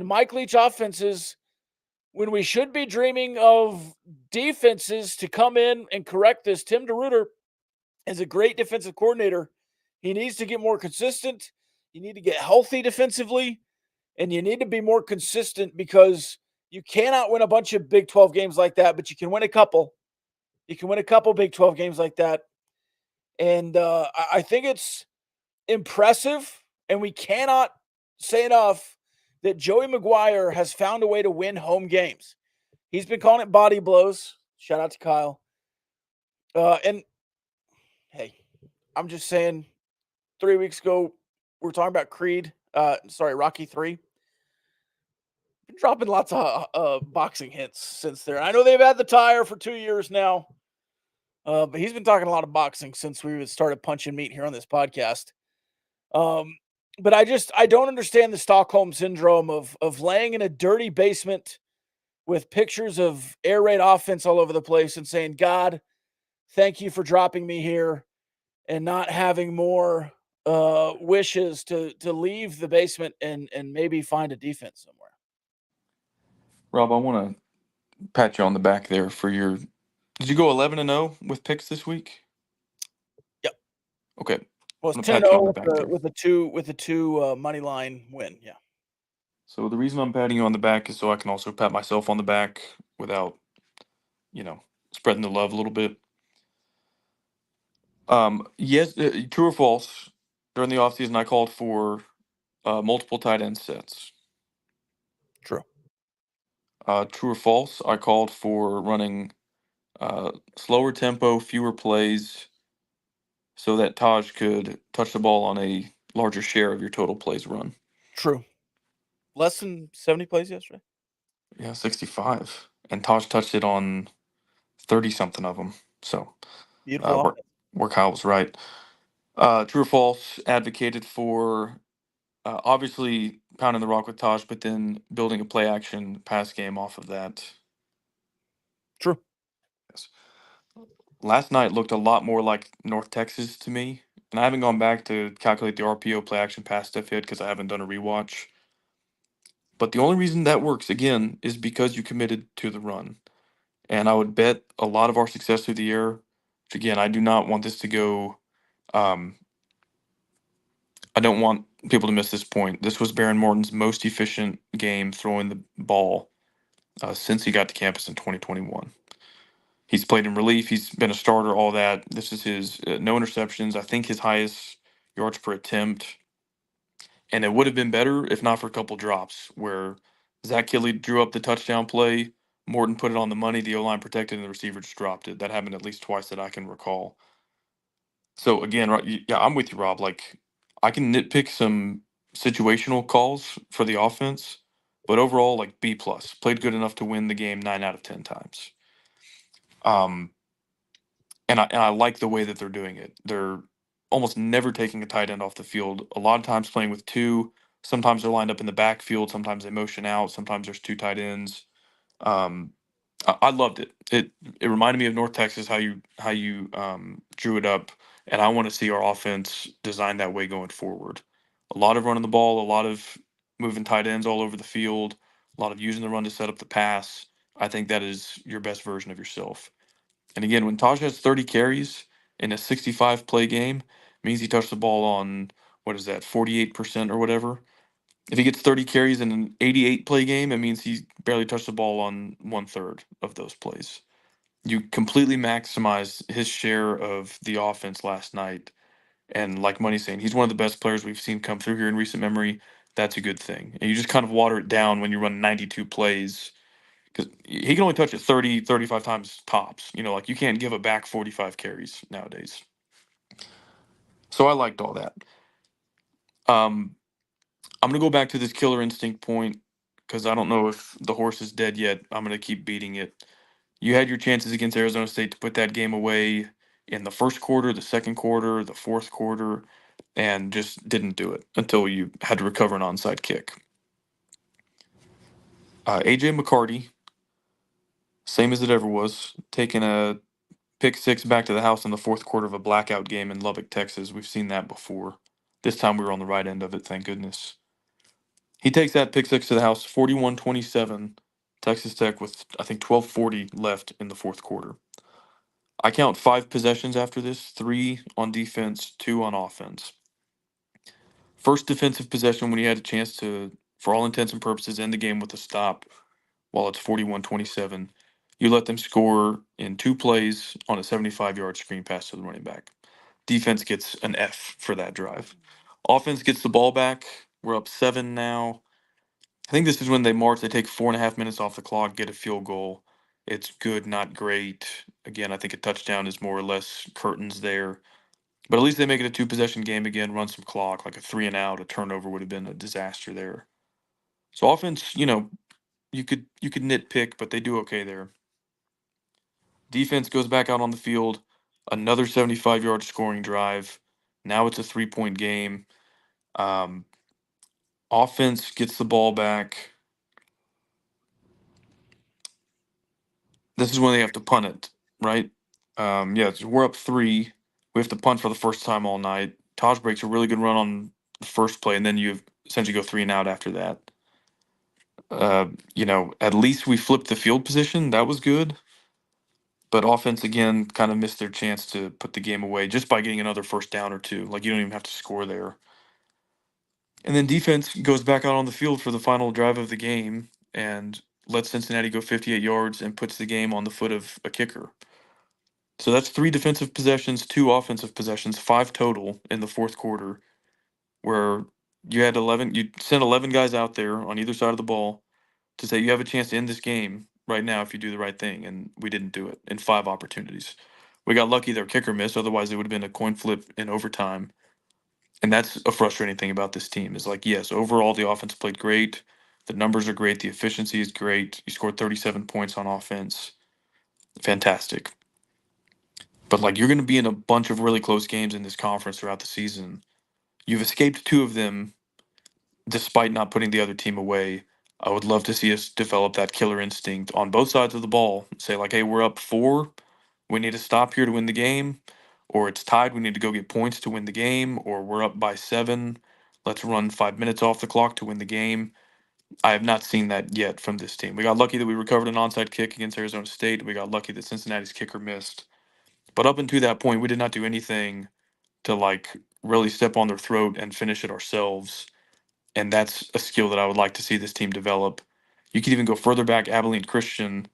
Mike Leach offenses, when we should be dreaming of defenses to come in and correct this. Tim DeRuyter is a great defensive coordinator. He needs to get more consistent. You need to get healthy defensively, and you need to be more consistent because you cannot win a bunch of Big 12 games like that, but you can win a couple. You can win a couple Big 12 games like that. And I think it's impressive, and we cannot say enough that Joey McGuire has found a way to win home games. He's been calling it body blows. Shout out to Kyle. And, hey, I'm just saying 3 weeks ago, we were talking about Rocky 3. Been dropping lots of boxing hints since there. I know they've had the tire for 2 years now. But he's been talking a lot of boxing since we started punching meat here on this podcast. But I don't understand the Stockholm syndrome of laying in a dirty basement with pictures of air raid offense all over the place and saying, God, thank you for dropping me here, and not having more wishes to leave the basement and maybe find a defense somewhere. Rob, I want to pat you on the back there for your. Did you go 11-0 with picks this week? Yep. Okay. Well, it's 10-0 with a two money line win. Yeah. So the reason I'm patting you on the back is so I can also pat myself on the back without, spreading the love a little bit. Yes, true or false, during the offseason I called for multiple tight end sets. True. True or false, I called for running slower tempo, fewer plays, so that Taj could touch the ball on a larger share of your total plays run. True. Less than 70 plays yesterday? Yeah, 65. And Taj touched it on 30-something of them. So Beautiful. where Kyle was right. True or false, advocated for obviously pounding the rock with Taj, but then building a play action pass game off of that. True. Yes. Last night looked a lot more like North Texas to me. And I haven't gone back to calculate the RPO play action pass stuff yet because I haven't done a rewatch. But the only reason that works, again, is because you committed to the run. And I would bet a lot of our success through the year, which again, I do not want this to go, I don't want people to miss this point. This was Baron Morton's most efficient game throwing the ball since he got to campus in 2021. He's played in relief. He's been a starter, all that. This is his no interceptions. I think his highest yards per attempt. And it would have been better if not for a couple drops where Zach Kelly drew up the touchdown play. Morton put it on the money. The O-line protected and the receiver just dropped it. That happened at least twice that I can recall. So again, yeah, I'm with you, Rob. Like, I can nitpick some situational calls for the offense, but overall, like B plus, played good enough to win the game 9 out of 10 times. And I like the way that they're doing it. They're almost never taking a tight end off the field. A lot of times playing with two. Sometimes they're lined up in the backfield. Sometimes they motion out. Sometimes there's two tight ends. I loved it. It reminded me of North Texas, how you drew it up, and I want to see our offense designed that way going forward. A lot of running the ball, a lot of moving tight ends all over the field, a lot of using the run to set up the pass. I think that is your best version of yourself. And again, when Taj has 30 carries in a 65 play game, means he touched the ball on, what is that, 48% or whatever. If he gets 30 carries in an 88 play game, it means he's barely touched the ball on 1/3 of those plays. You completely maximized his share of the offense last night. And like Money's saying, he's one of the best players we've seen come through here in recent memory. That's a good thing. And you just kind of water it down when you run 92 plays because he can only touch it 30, 35 times tops. Like you can't give a back 45 carries nowadays. So I liked all that. I'm going to go back to this killer instinct point because I don't know if the horse is dead yet. I'm going to keep beating it. You had your chances against Arizona State to put that game away in the first quarter, the second quarter, the fourth quarter, and just didn't do it until you had to recover an onside kick. A.J. McCarty, same as it ever was, taking a pick six back to the house in the fourth quarter of a blackout game in Lubbock, Texas. We've seen that before. This time we were on the right end of it, thank goodness. He takes that pick six to the house, 41-27, Texas Tech with, I think, 12:40 left in the fourth quarter. I count 5 possessions after this, 3 on defense, 2 on offense. First defensive possession when he had a chance to, for all intents and purposes, end the game with a stop while it's 41-27. You let them score in 2 plays on a 75-yard screen pass to the running back. Defense gets an F for that drive. Offense gets the ball back. We're up 7 now. I think this is when they march. They take 4.5 minutes off the clock, get a field goal. It's good, not great. Again, I think a touchdown is more or less curtains there. But at least they make it a 2-possession game again, run some clock, like a 3 and out, a turnover would have been a disaster there. So offense, you could nitpick, but they do okay there. Defense goes back out on the field, another 75-yard scoring drive. Now it's a 3-point game. Offense gets the ball back. This is when they have to punt it, right? We're up 3. We have to punt for the first time all night. Taj breaks a really good run on the first play, and then you essentially go 3 and out after that. At least we flipped the field position. That was good. But offense, again, kind of missed their chance to put the game away just by getting another first down or 2. Like, you don't even have to score there. And then defense goes back out on the field for the final drive of the game and lets Cincinnati go 58 yards and puts the game on the foot of a kicker. So that's 3 defensive possessions, 2 offensive possessions, 5 total in the fourth quarter, where you sent 11 guys out there on either side of the ball to say you have a chance to end this game right now if you do the right thing, and we didn't do it in 5 opportunities. We got lucky their kicker missed, otherwise it would have been a coin flip in overtime. And that's a frustrating thing about this team is like, yes, overall the offense played great. The numbers are great. The efficiency is great. You scored 37 points on offense. Fantastic. But like you're going to be in a bunch of really close games in this conference throughout the season. You've escaped 2 of them despite not putting the other team away. I would love to see us develop that killer instinct on both sides of the ball. Say like, hey, we're up 4. We need to stop here to win the game. Or it's tied. We need to go get points to win the game. Or we're up by 7. Let's run 5 minutes off the clock to win the game. I have not seen that yet from this team. We got lucky that we recovered an onside kick against Arizona State. We got lucky that Cincinnati's kicker missed. But up until that point, we did not do anything to like really step on their throat and finish it ourselves. And that's a skill that I would like to see this team develop. You could even go further back. Abilene Christian,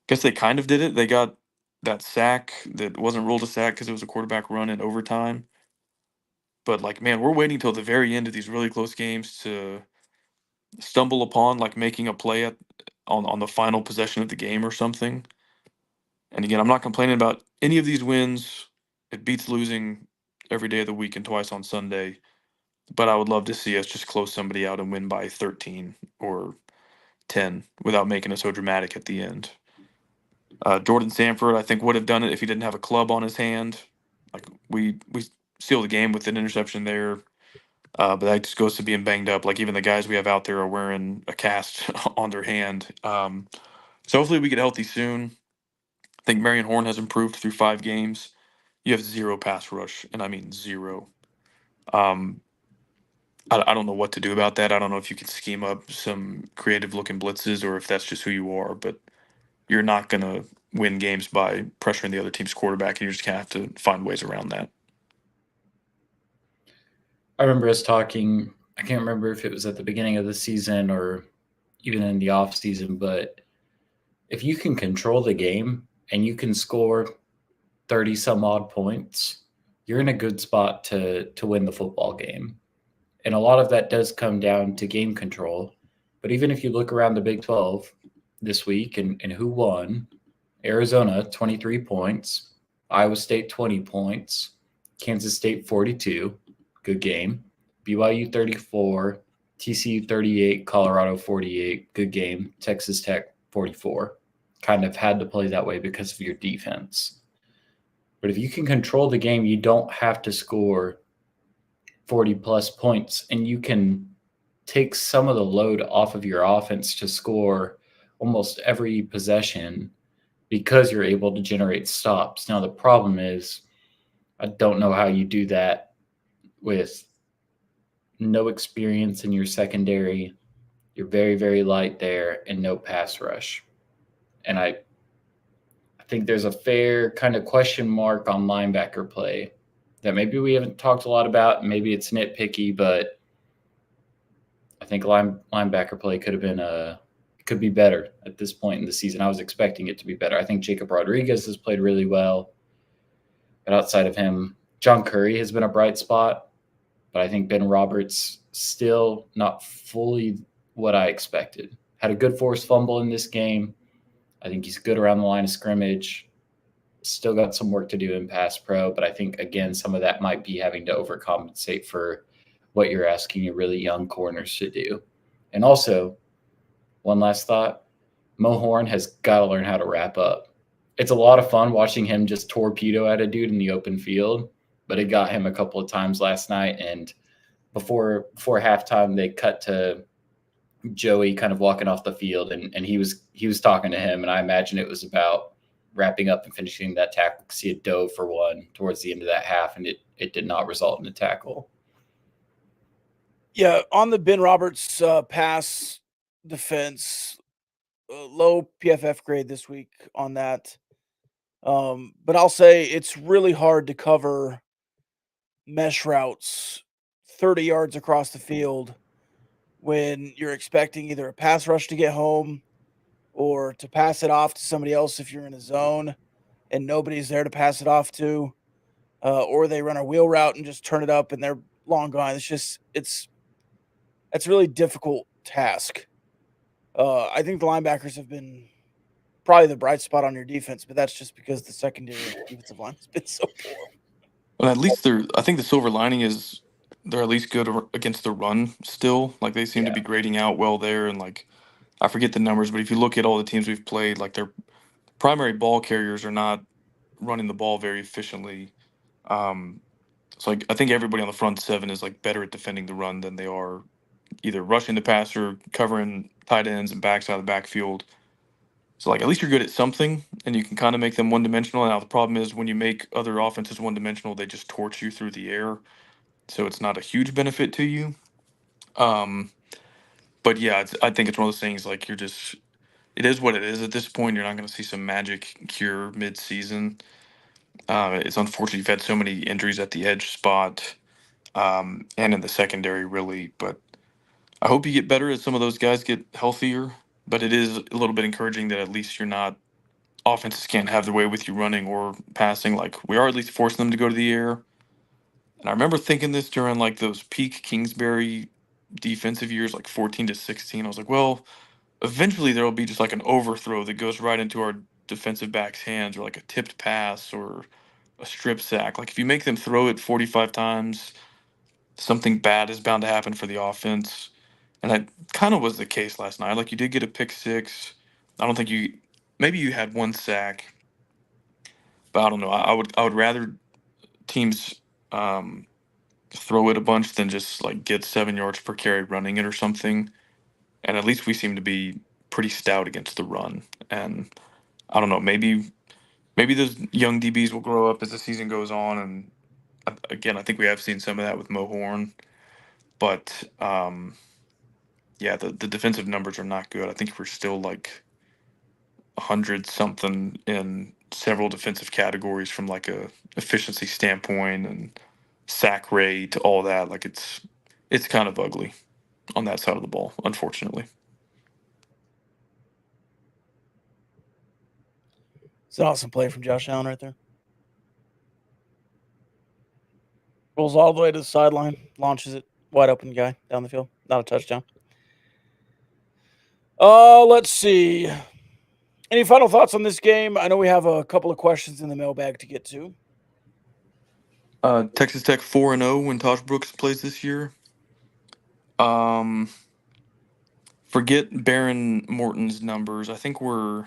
guess they kind of did it. They got that sack that wasn't ruled a sack because it was a quarterback run in overtime. But like, man, we're waiting till the very end of these really close games to stumble upon like making a play on the final possession of the game or something. And again, I'm not complaining about any of these wins. It beats losing every day of the week and twice on Sunday. But I would love to see us just close somebody out and win by 13 or 10 without making it so dramatic at the end. Jordan Sanford, I think, would have done it if he didn't have a club on his hand. Like we sealed the game with an interception there. But that just goes to being banged up. Like even the guys we have out there are wearing a cast on their hand. So hopefully we get healthy soon. I think Marion Horn has improved through 5 games. You have 0 pass rush, and I mean 0. I don't know what to do about that. I don't know if you can scheme up some creative looking blitzes or if that's just who you are, but you're not going to win games by pressuring the other team's quarterback, and you're just going to have to find ways around that. I remember us talking, I can't remember if it was at the beginning of the season or even in the off season, but if you can control the game and you can score 30 some odd points you're in a good spot to win the football game. And a lot of that does come down to game control. But even if you look around the Big 12 this week and who won, Arizona, 23 points, Iowa State, 20 points, Kansas State, 42, good game, BYU, 34, TCU, 38, Colorado, 48, good game, Texas Tech, 44. Kind of had to play that way because of your defense. But if you can control the game, you don't have to score 40 plus points, and you can take some of the load off of your offense to score almost every possession because you're able to generate stops. Now, the problem is, I don't know how you do that with no experience in your secondary. You're very, very light there and no pass rush. And I think there's a fair kind of question mark on linebacker play that maybe we haven't talked a lot about. Maybe it's nitpicky, but I think linebacker play could be better at this point in the season. I was expecting it to be better. I think Jacob Rodriguez has played really well. But outside of him, John Curry has been a bright spot. But I think Ben Roberts still not fully what I expected. Had a good forced fumble in this game. I think he's good around the line of scrimmage. Still got some work to do in pass pro, but I think, again, some of that might be having to overcompensate for what you're asking your really young corners to do. And also, one last thought, Mo Horn has got to learn how to wrap up. It's a lot of fun watching him just torpedo at a dude in the open field, but it got him a couple of times last night. And before halftime, they cut to Joey kind of walking off the field, and he was talking to him, and I imagine it was about wrapping up and finishing that tackle because he had dove for one towards the end of that half, and it did not result in a tackle. Yeah, on the Ben Roberts pass defense, low PFF grade this week on that. But I'll say it's really hard to cover mesh routes 30 yards across the field when you're expecting either a pass rush to get home or to pass it off to somebody else if you're in a zone and nobody's there to pass it off to, or they run a wheel route and just turn it up and they're long gone. It's a really difficult task. I think the linebackers have been probably the bright spot on your defense, but that's just because the secondary defensive line has been so poor. Well, at least I think the silver lining is they're at least good against the run still. Like they seem to be grading out well there. And like, I forget the numbers, but if you look at all the teams we've played, like their primary ball carriers are not running the ball very efficiently. So like, I think everybody on the front seven is like better at defending the run than they are either rushing the passer, covering tight ends and backs out of the backfield. So like at least you're good at something, and you can kind of make them one dimensional. Now the problem is when you make other offenses one dimensional, they just torch you through the air. So it's not a huge benefit to you. Um, but yeah, I think it's one of those things like it is what it is at this point. You're not going to see some magic cure mid-season. It's unfortunate you've had so many injuries at the edge spot and in the secondary, really. But I hope you get better as some of those guys get healthier. But it is a little bit encouraging that at least you're not offenses can't have their way with you running or passing. Like we are at least forcing them to go to the air. And I remember thinking this during like those peak Kingsbury defensive years, like 14 to 16. I was like, well, eventually there will be just like an overthrow that goes right into our defensive back's hands, or like a tipped pass or a strip sack. Like if you make them throw it 45 times, something bad is bound to happen for the offense. And that kind of was the case last night. Like you did get a pick six. I don't think maybe you had one sack, but I don't know. I would rather teams throw it a bunch than just like get 7 yards per carry running it or something. And at least we seem to be pretty stout against the run. And I don't know, maybe those young DBs will grow up as the season goes on. And again, I think we have seen some of that with Mo Horn, but yeah, the defensive numbers are not good. I think we're still like 100 something in several defensive categories from like a efficiency standpoint and sack rate, all that. Like it's kind of ugly on that side of the ball, unfortunately. It's an awesome play from Josh Allen right there. Rolls all the way to the sideline, launches it, wide open guy down the field. Not a touchdown. Let's see. Any final thoughts on this game? I know we have a couple of questions in the mailbag to get to. Texas Tech 4-0 when Tosh Brooks plays this year. Forget Baron Morton's numbers. I think we're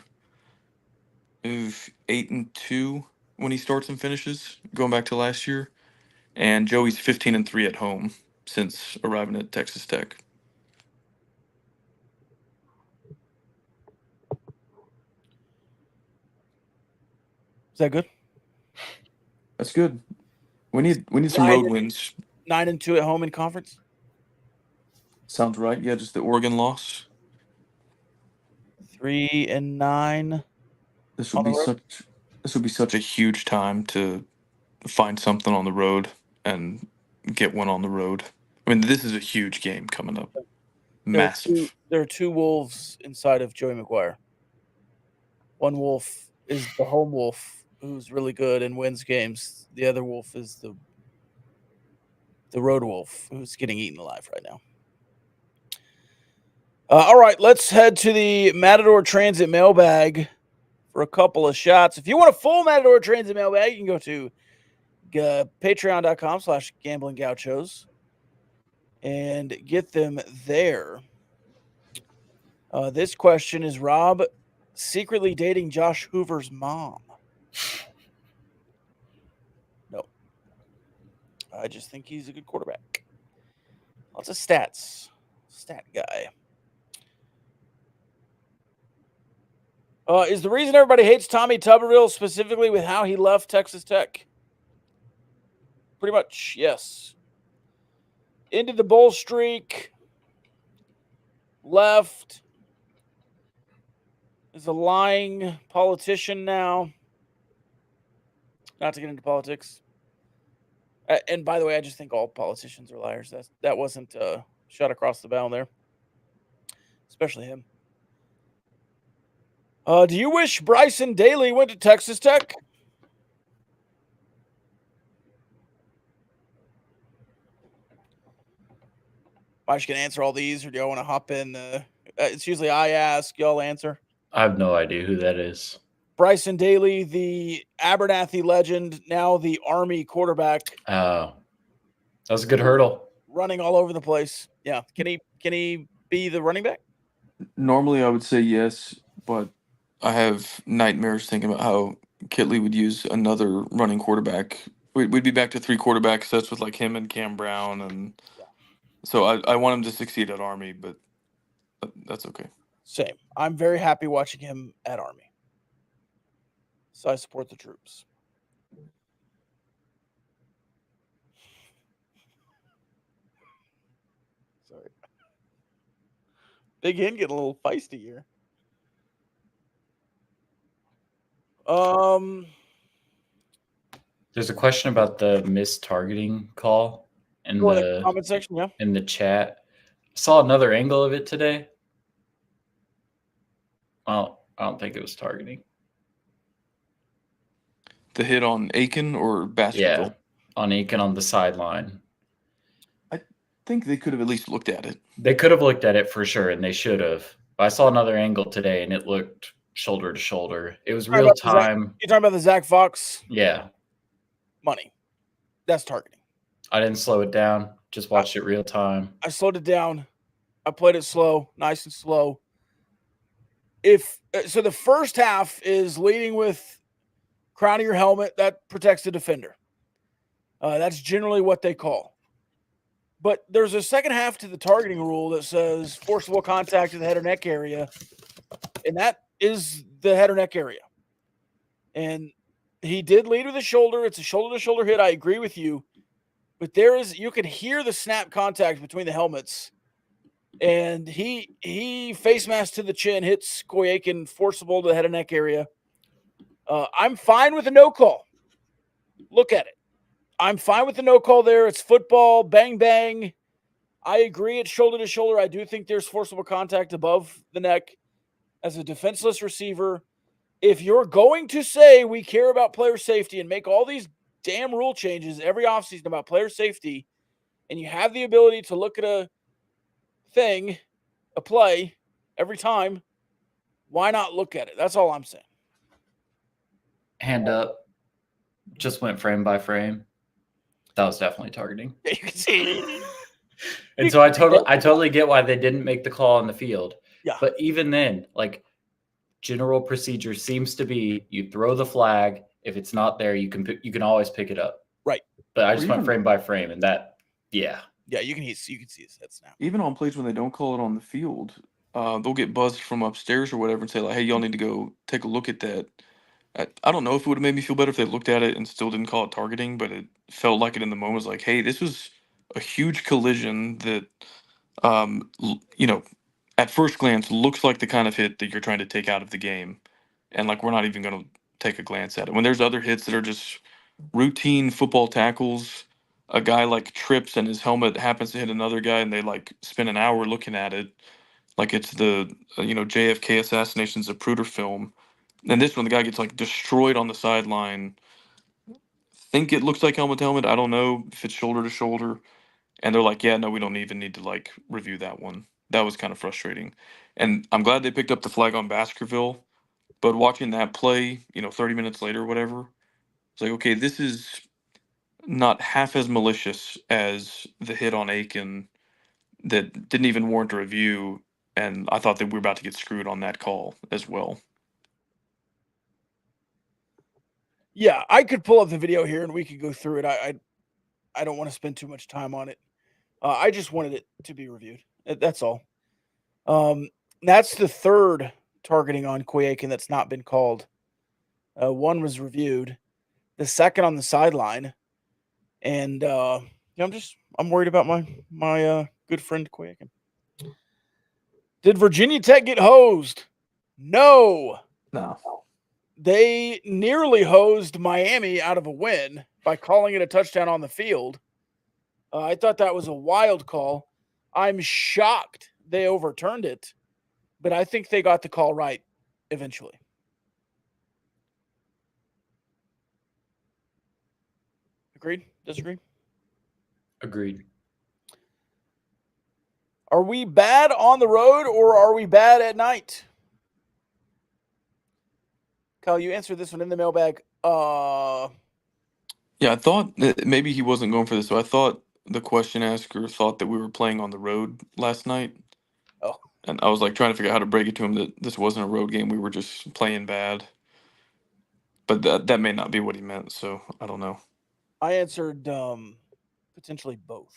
8-2 when he starts and finishes, going back to last year. And Joey's 15-3 at home since arriving at Texas Tech. Is that good? That's good. We need some road wins. 9-2 at home in conference. Sounds right. Yeah, just the Oregon loss. 3-9. This would be such a huge time to find something on the road and get one on the road. I mean, this is a huge game coming up. Massive. There are two wolves inside of Joey McGuire. One wolf is the home wolf, who's really good and wins games. The other wolf is the road wolf, who's getting eaten alive right now. All right, let's head to the Matador Transit mailbag for a couple of shots. If you want a full Matador Transit mailbag, you can go to patreon.com/Gamblin Gauchos and get them there. This question is Rob secretly dating Josh Hoover's mom? No. I just think he's a good quarterback. Lots of stats. Stat guy. Is the reason everybody hates Tommy Tuberville specifically with how he left Texas Tech? Pretty much, yes. Ended the bowl streak. Left. Is a lying politician now. Not to get into politics. And by the way, I just think all politicians are liars. That wasn't shot across the bow there. Especially him. Do you wish Bryson Daly went to Texas Tech? I just going to answer all these, or do y'all want to hop in? It's usually I ask, y'all answer. I have no idea who that is. Bryson Daly, the Abernathy legend, now the Army quarterback. Oh, that was a good hurdle. Running all over the place. Yeah. Can he be the running back? Normally I would say yes, but I have nightmares thinking about how Kitley would use another running quarterback. We'd be back to 3 quarterback sets with like him and Cam Brown, and so I want him to succeed at Army, but that's okay. Same. I'm very happy watching him at Army. So I support the troops. Sorry. Big Hen getting a little feisty here. There's a question about the missed targeting call in the comment section, yeah. In the chat. I saw another angle of it today. Well, I don't think it was targeting. The hit on Aiken or Baskerville? Yeah, on Aiken on the sideline. I think they could have at least looked at it. They could have looked at it for sure, and they should have. But I saw another angle today, and it looked shoulder to shoulder. It was real time. You're talking about the Zach Fox? Yeah. Money. That's targeting. I didn't slow it down. Just watched it real time. I slowed it down. I played it slow, nice and slow. So the first half is leading with crown of your helmet. That protects the defender. That's generally what they call. But there's a second half to the targeting rule that says forcible contact in the head or neck area, and that is the head or neck area. And he did lead with his shoulder. It's a shoulder-to-shoulder hit. I agree with you. But you can hear the snap contact between the helmets. And he face mask to the chin, hits Coy Aiken, forcible to the head and neck area. I'm fine with a no call. Look at it. I'm fine with the no call there. It's football, bang, bang. I agree it's shoulder to shoulder. I do think there's forcible contact above the neck as a defenseless receiver. If you're going to say we care about player safety and make all these damn rule changes every offseason about player safety, and you have the ability to look at a play every time, why not look at it? That's all I'm saying. Hand up. Just went frame by frame. That was definitely targeting. You can see. And so I totally get why they didn't make the call on the field. Yeah. But even then, like, general procedure seems to be you throw the flag. If it's not there, you can always pick it up. Right. But I just went frame by frame, and that, yeah. Yeah, you can see his head snap. Even on plays when they don't call it on the field, they'll get buzzed from upstairs or whatever and say, like, hey, y'all need to go take a look at that. I don't know if it would have made me feel better if they looked at it and still didn't call it targeting, but it felt like it in the moment. It was like, hey, this was a huge collision that, at first glance looks like the kind of hit that you're trying to take out of the game. And, like, we're not even going to take a glance at it. When there's other hits that are just routine football tackles, a guy, like, trips and his helmet happens to hit another guy and they, like, spend an hour looking at it. Like it's the, JFK Assassination Zapruder film. And this one, the guy gets, like, destroyed on the sideline. Think it looks like helmet to helmet. I don't know if it's shoulder to shoulder. And they're like, yeah, no, we don't even need to, like, review that one. That was kind of frustrating. And I'm glad they picked up the flag on Baskerville. But watching that play, 30 minutes later or whatever, it's like, okay, this is not half as malicious as the hit on Aiken that didn't even warrant a review. And I thought that we were about to get screwed on that call as well. Yeah, I could pull up the video here and we could go through it. I don't want to spend too much time on it. I just wanted it to be reviewed. That's all. That's the third targeting on Aiken that's not been called. One was reviewed, the second on the sideline, and I'm worried about my good friend Aiken. Did Virginia Tech get hosed? No. They nearly hosed Miami out of a win by calling it a touchdown on the field. I thought that was a wild call. I'm shocked they overturned it, but I think they got the call right eventually. Agreed? Disagree? Agreed. Are we bad on the road or are we bad at night? Kyle, you answered this one in the mailbag. Yeah, I thought that maybe he wasn't going for this. So I thought the question asker thought that we were playing on the road last night. Oh. And I was, like, trying to figure out how to break it to him that this wasn't a road game. We were just playing bad. But that may not be what he meant, so I don't know. I answered potentially both.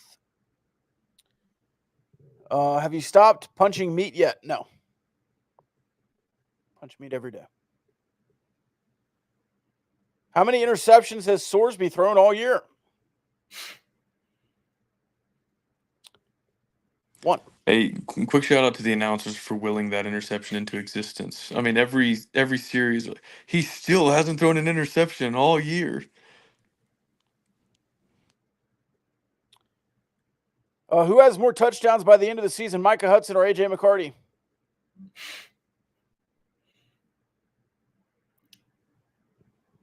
Have you stopped punching meat yet? No. Punch meat every day. How many interceptions has Sorsby thrown all year? 1. Hey, quick shout out to the announcers for willing that interception into existence. I mean, every series, he still hasn't thrown an interception all year. Who has more touchdowns by the end of the season, Micah Hudson or AJ McCarty?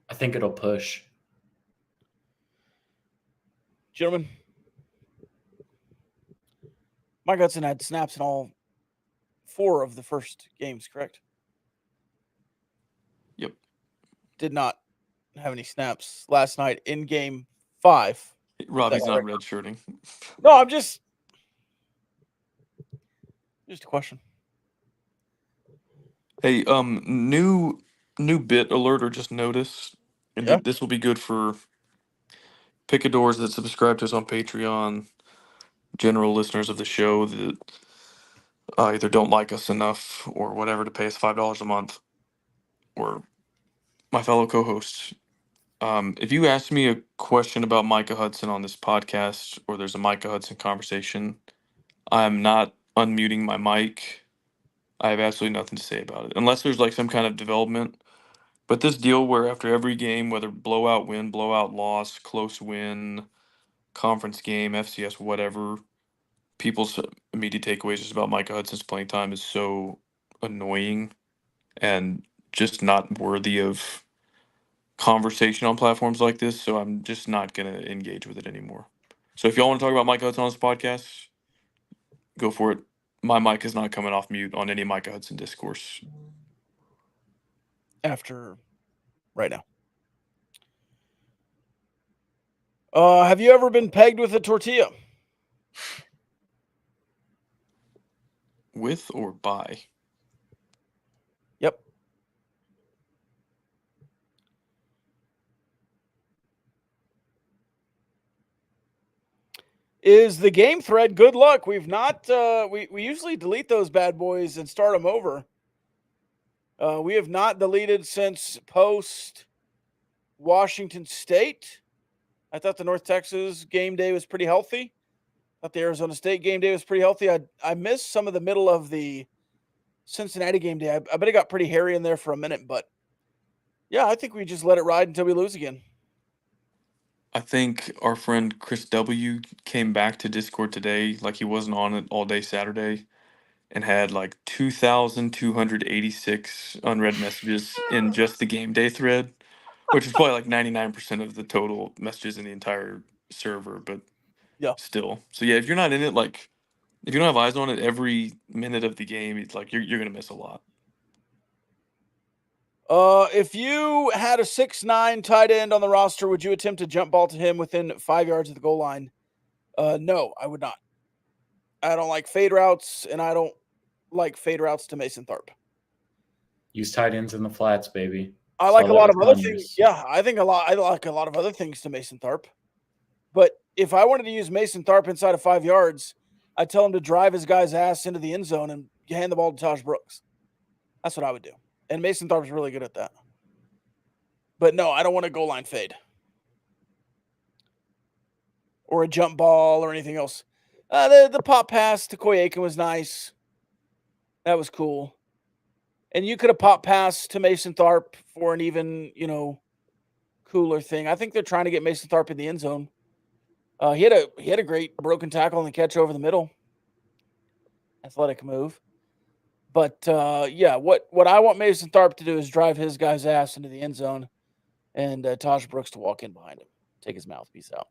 I think it'll push. Gentlemen, Mike Hudson had snaps in all 4 of the first games, correct? Yep. Did not have any snaps last night in game 5. Robbie's not redshirting. No, I'm just a question. Hey, new bit alert or just notice, and Yeah. this will be good for picadors that subscribe to us on Patreon, general listeners of the show that either don't like us enough or whatever to pay us $5 a month, or my fellow co-hosts. If you ask me a question about Micah Hudson on this podcast, or there's a Micah Hudson conversation, I'm not unmuting my mic. I have absolutely nothing to say about it, unless there's, like, some kind of development. But this deal where after every game, whether blowout win, blowout loss, close win, conference game, FCS, whatever, people's immediate takeaways just about Micah Hudson's playing time is so annoying and just not worthy of conversation on platforms like this, so I'm just not going to engage with it anymore. So if y'all want to talk about Micah Hudson on this podcast, go for it. My mic is not coming off mute on any Micah Hudson discourse. After right now. Have you ever been pegged with a tortilla? With or by? Yep. Is the game thread good luck? We've not we usually delete those bad boys and start them over. We have not deleted since post Washington State. I thought the North Texas game day was pretty healthy. I thought the Arizona State game day was pretty healthy. I missed some of the middle of the Cincinnati game day. I bet it got pretty hairy in there for a minute, but yeah, I think we just let it ride until we lose again. I think our friend Chris W. came back to Discord today, like he wasn't on it all day Saturday, and had like 2,286 unread messages in just the game day thread, which is probably like 99% of the total messages in the entire server, but Yeah. still. So yeah, if you're not in it, like if you don't have eyes on it every minute of the game, it's like you're gonna miss a lot. If you had a 6'9" tight end on the roster, would you attempt to jump ball to him within 5 yards of the goal line? No, I would not. I don't like fade routes, and I don't like fade routes to Mason Tharp. Use tight ends in the flats, baby. I like a Saw lot that of with other Conyers. things. Yeah, I like a lot of other things to Mason Tharp. But if I wanted to use Mason Tharp inside of 5 yards, I'd tell him to drive his guy's ass into the end zone and hand the ball to Taj Brooks. That's what I would do. And Mason Tharp's really good at that. But no, I don't want a goal line fade or a jump ball or anything else. The pop pass to Koy Aiken was nice. That was cool. And you could have pop passed to Mason Tharp for an even, cooler thing. I think they're trying to get Mason Tharp in the end zone. He had a great broken tackle and the catch over the middle. Athletic move. But yeah, what I want Mason Tharp to do is drive his guy's ass into the end zone and Taj Brooks to walk in behind him, take his mouthpiece out.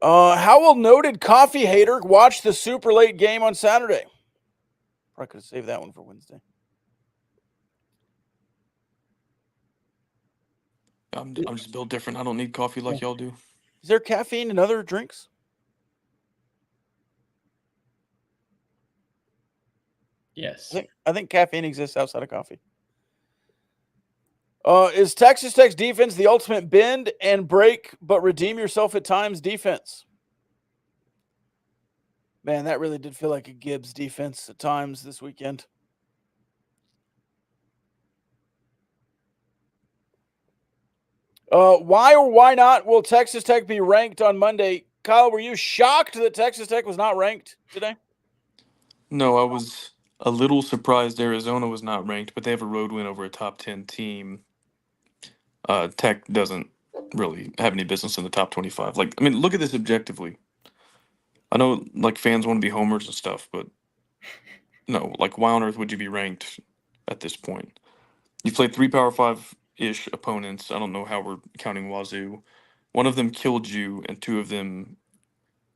How will noted coffee hater watch the super late game on Saturday? Probably could have saved that one for Wednesday. I'm just built different. I don't need coffee like y'all do. Is there caffeine in other drinks? Yes. I think caffeine exists outside of coffee. Is Texas Tech's defense the ultimate bend and break, but redeem yourself at times defense? Man, that really did feel like a Gibbs defense at times this weekend. Why or why not will Texas Tech be ranked on Monday? Kyle, were you shocked that Texas Tech was not ranked today? No, I was a little surprised Arizona was not ranked, but they have a road win over a top 10 team. Tech doesn't really have any business in the top 25. Like, I mean, look at this objectively. I know, like, fans want to be homers and stuff, but no, like, why on earth would you be ranked at this point? You played 3 Power 5-ish opponents. I don't know how we're counting Wazoo. One of them killed you, and 2 of them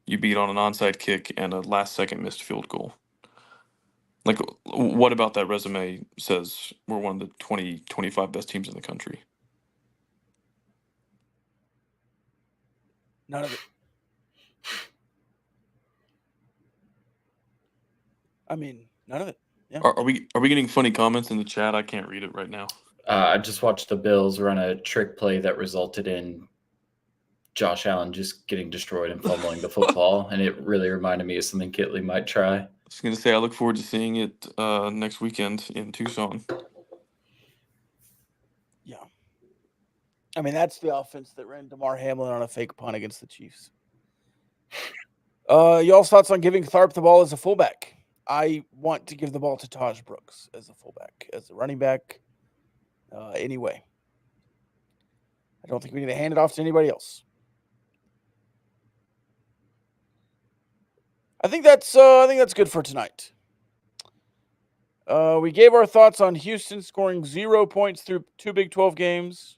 you beat on an onside kick and a last-second missed field goal. Like, what about that resume says we're one of the 20, 25 best teams in the country? None of it. I mean, none of it. Yeah. Are we getting funny comments in the chat? I can't read it right now. I just watched the Bills run a trick play that resulted in Josh Allen just getting destroyed and fumbling the football, and it really reminded me of something Kitley might try. I was going to say, I look forward to seeing it next weekend in Tucson. Yeah. I mean, that's the offense that ran DeMar Hamlin on a fake punt against the Chiefs. Y'all's thoughts on giving Tharp the ball as a fullback? I want to give the ball to Taj Brooks as a fullback, as a running back. Anyway, I don't think we need to hand it off to anybody else. I think that's good for tonight. We gave our thoughts on Houston scoring 0 points through 2 Big 12 games.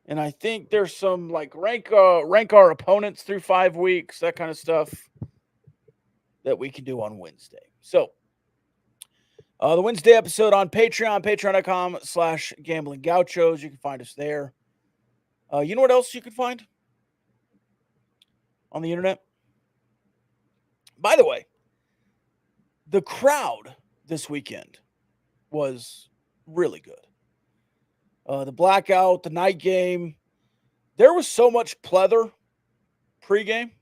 And I think there's some like rank our opponents through 5 weeks, that kind of stuff that we can do on Wednesday. So the Wednesday episode on Patreon, patreon.com/Gamblin Gauchos. You can find us there. You know what else you can find on the internet? By the way, the crowd this weekend was really good. The blackout, the night game, there was so much pleather pregame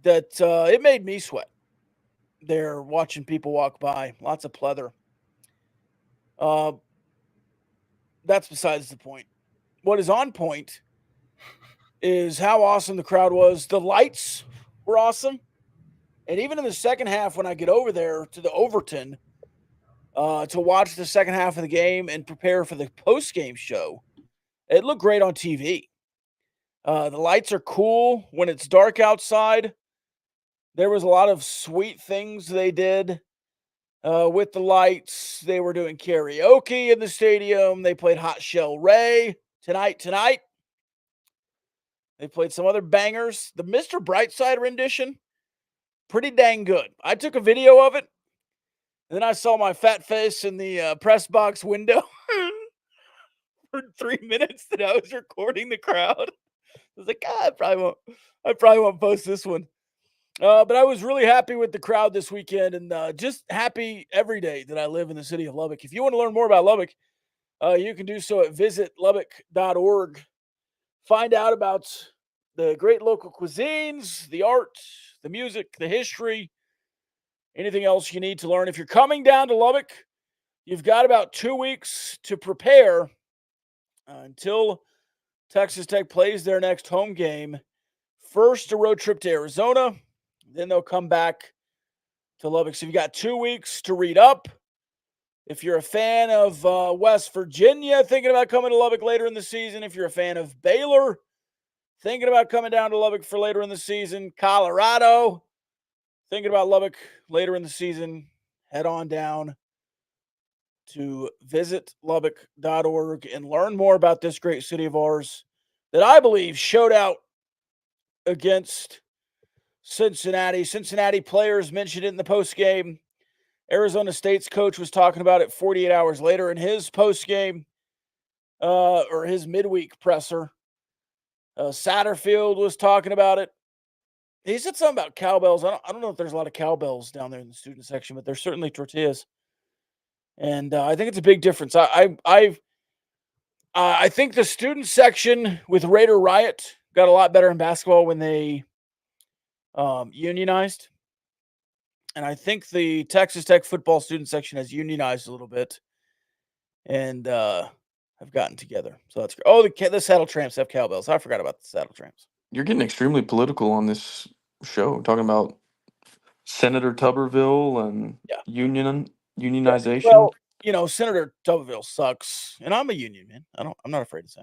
that it made me sweat. There watching people walk by, lots of pleather. That's besides the point. What is on point is how awesome the crowd was. The lights were awesome. And even in the second half, when I get over there to the Overton to watch the second half of the game and prepare for the post-game show, it looked great on TV. The lights are cool when it's dark outside. There was a lot of sweet things they did with the lights. They were doing karaoke in the stadium. They played Hot Shell Ray tonight. They played some other bangers. The Mr. Brightside rendition, pretty dang good. I took a video of it. And then I saw my fat face in the press box window for 3 minutes that I was recording the crowd. I was like, I probably won't post this one. But I was really happy with the crowd this weekend and just happy every day that I live in the city of Lubbock. If you want to learn more about Lubbock, you can do so at visitlubbock.org. Find out about the great local cuisines, the art, the music, the history, anything else you need to learn. If you're coming down to Lubbock, you've got about 2 weeks to prepare until Texas Tech plays their next home game. First, a road trip to Arizona. Then they'll come back to Lubbock. So you've got 2 weeks to read up. If you're a fan of West Virginia, thinking about coming to Lubbock later in the season. If you're a fan of Baylor, thinking about coming down to Lubbock for later in the season. Colorado, thinking about Lubbock later in the season, head on down to visitlubbock.org and learn more about this great city of ours that I believe showed out against Cincinnati. Cincinnati players mentioned it in the postgame. Arizona State's coach was talking about it 48 hours later in his postgame or his midweek presser. Satterfield was talking about it. He said something about cowbells. I don't know if there's a lot of cowbells down there in the student section, but there's certainly tortillas. And I think it's a big difference. I think the student section with Raider Riot got a lot better in basketball when they unionized. And I think the Texas Tech football student section has unionized a little bit and have gotten together. So that's great. Oh, the Saddle Tramps have cowbells. I forgot about the Saddle Tramps. You're getting extremely political on this show, talking about Senator Tuberville and unionization. Well, you know, Senator Tuberville sucks, and I'm a union man. I'm not afraid to say.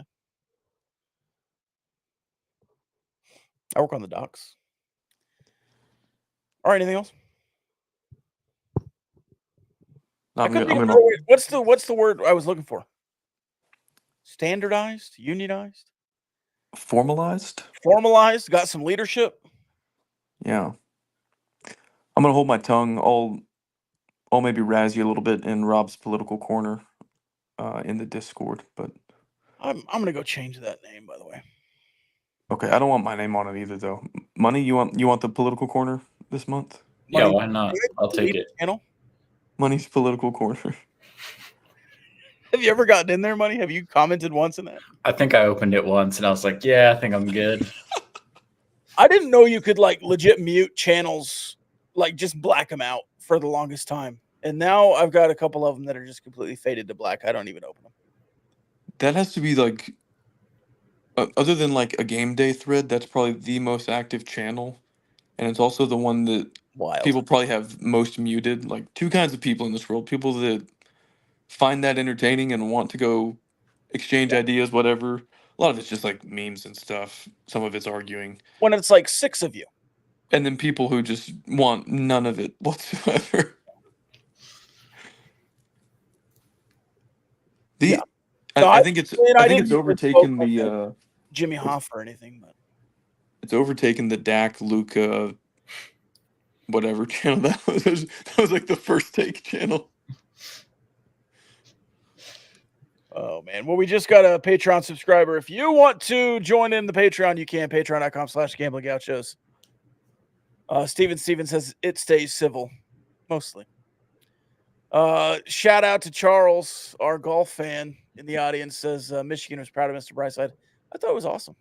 I work on the docks. All right, anything else? What's the word I was looking for? Standardized, unionized, formalized. Got some leadership. Yeah, I'm gonna hold my tongue. I'll maybe razz you a little bit in Rob's political corner, in the Discord. But I'm gonna go change that name. By the way. Okay, I don't want my name on it either, though. Money, you want the political corner this month? Yeah, why not? I'll take it. Channel? Money's political corner. Have you ever gotten in there, Money? Have you commented once in that? I think I opened it once and I was like, yeah, I think I'm good. I didn't know you could like legit mute channels, like just black them out for the longest time. And now I've got a couple of them that are just completely faded to black. I don't even open them. That has to be like, other than like a game day thread, that's probably the most active channel. And it's also the one that people probably have most muted. Like two kinds of people in this world. People that find that entertaining and want to go exchange ideas, whatever. A lot of it's just like memes and stuff. Some of it's arguing. When it's like 6 of you. And then people who just want none of it whatsoever. Yeah. I think it's mean, I I think it's didn't overtaken like the Jimmy Hoffa or anything, but it's overtaken the Dak Luka whatever channel that was. That was like the First Take channel. oh man. Well, we just got a Patreon subscriber. If you want to join in the Patreon, you can. Patreon.com/Gamblin Gauchos. Steven says it stays civil, mostly. Shout out to Charles, our golf fan in the audience, says Michigan was proud of Mr. Brightside. I thought it was awesome.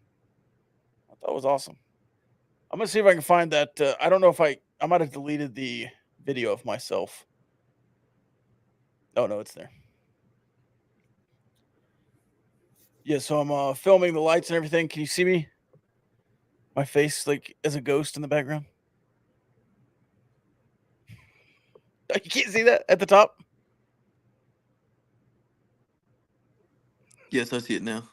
I'm gonna see if I can find that. I don't know if I might have deleted the video of myself. Oh no, it's there. Yeah, so I'm filming the lights and everything. Can you see me? My face like as a ghost in the background. You can't see that at the top. Yes, I see it now.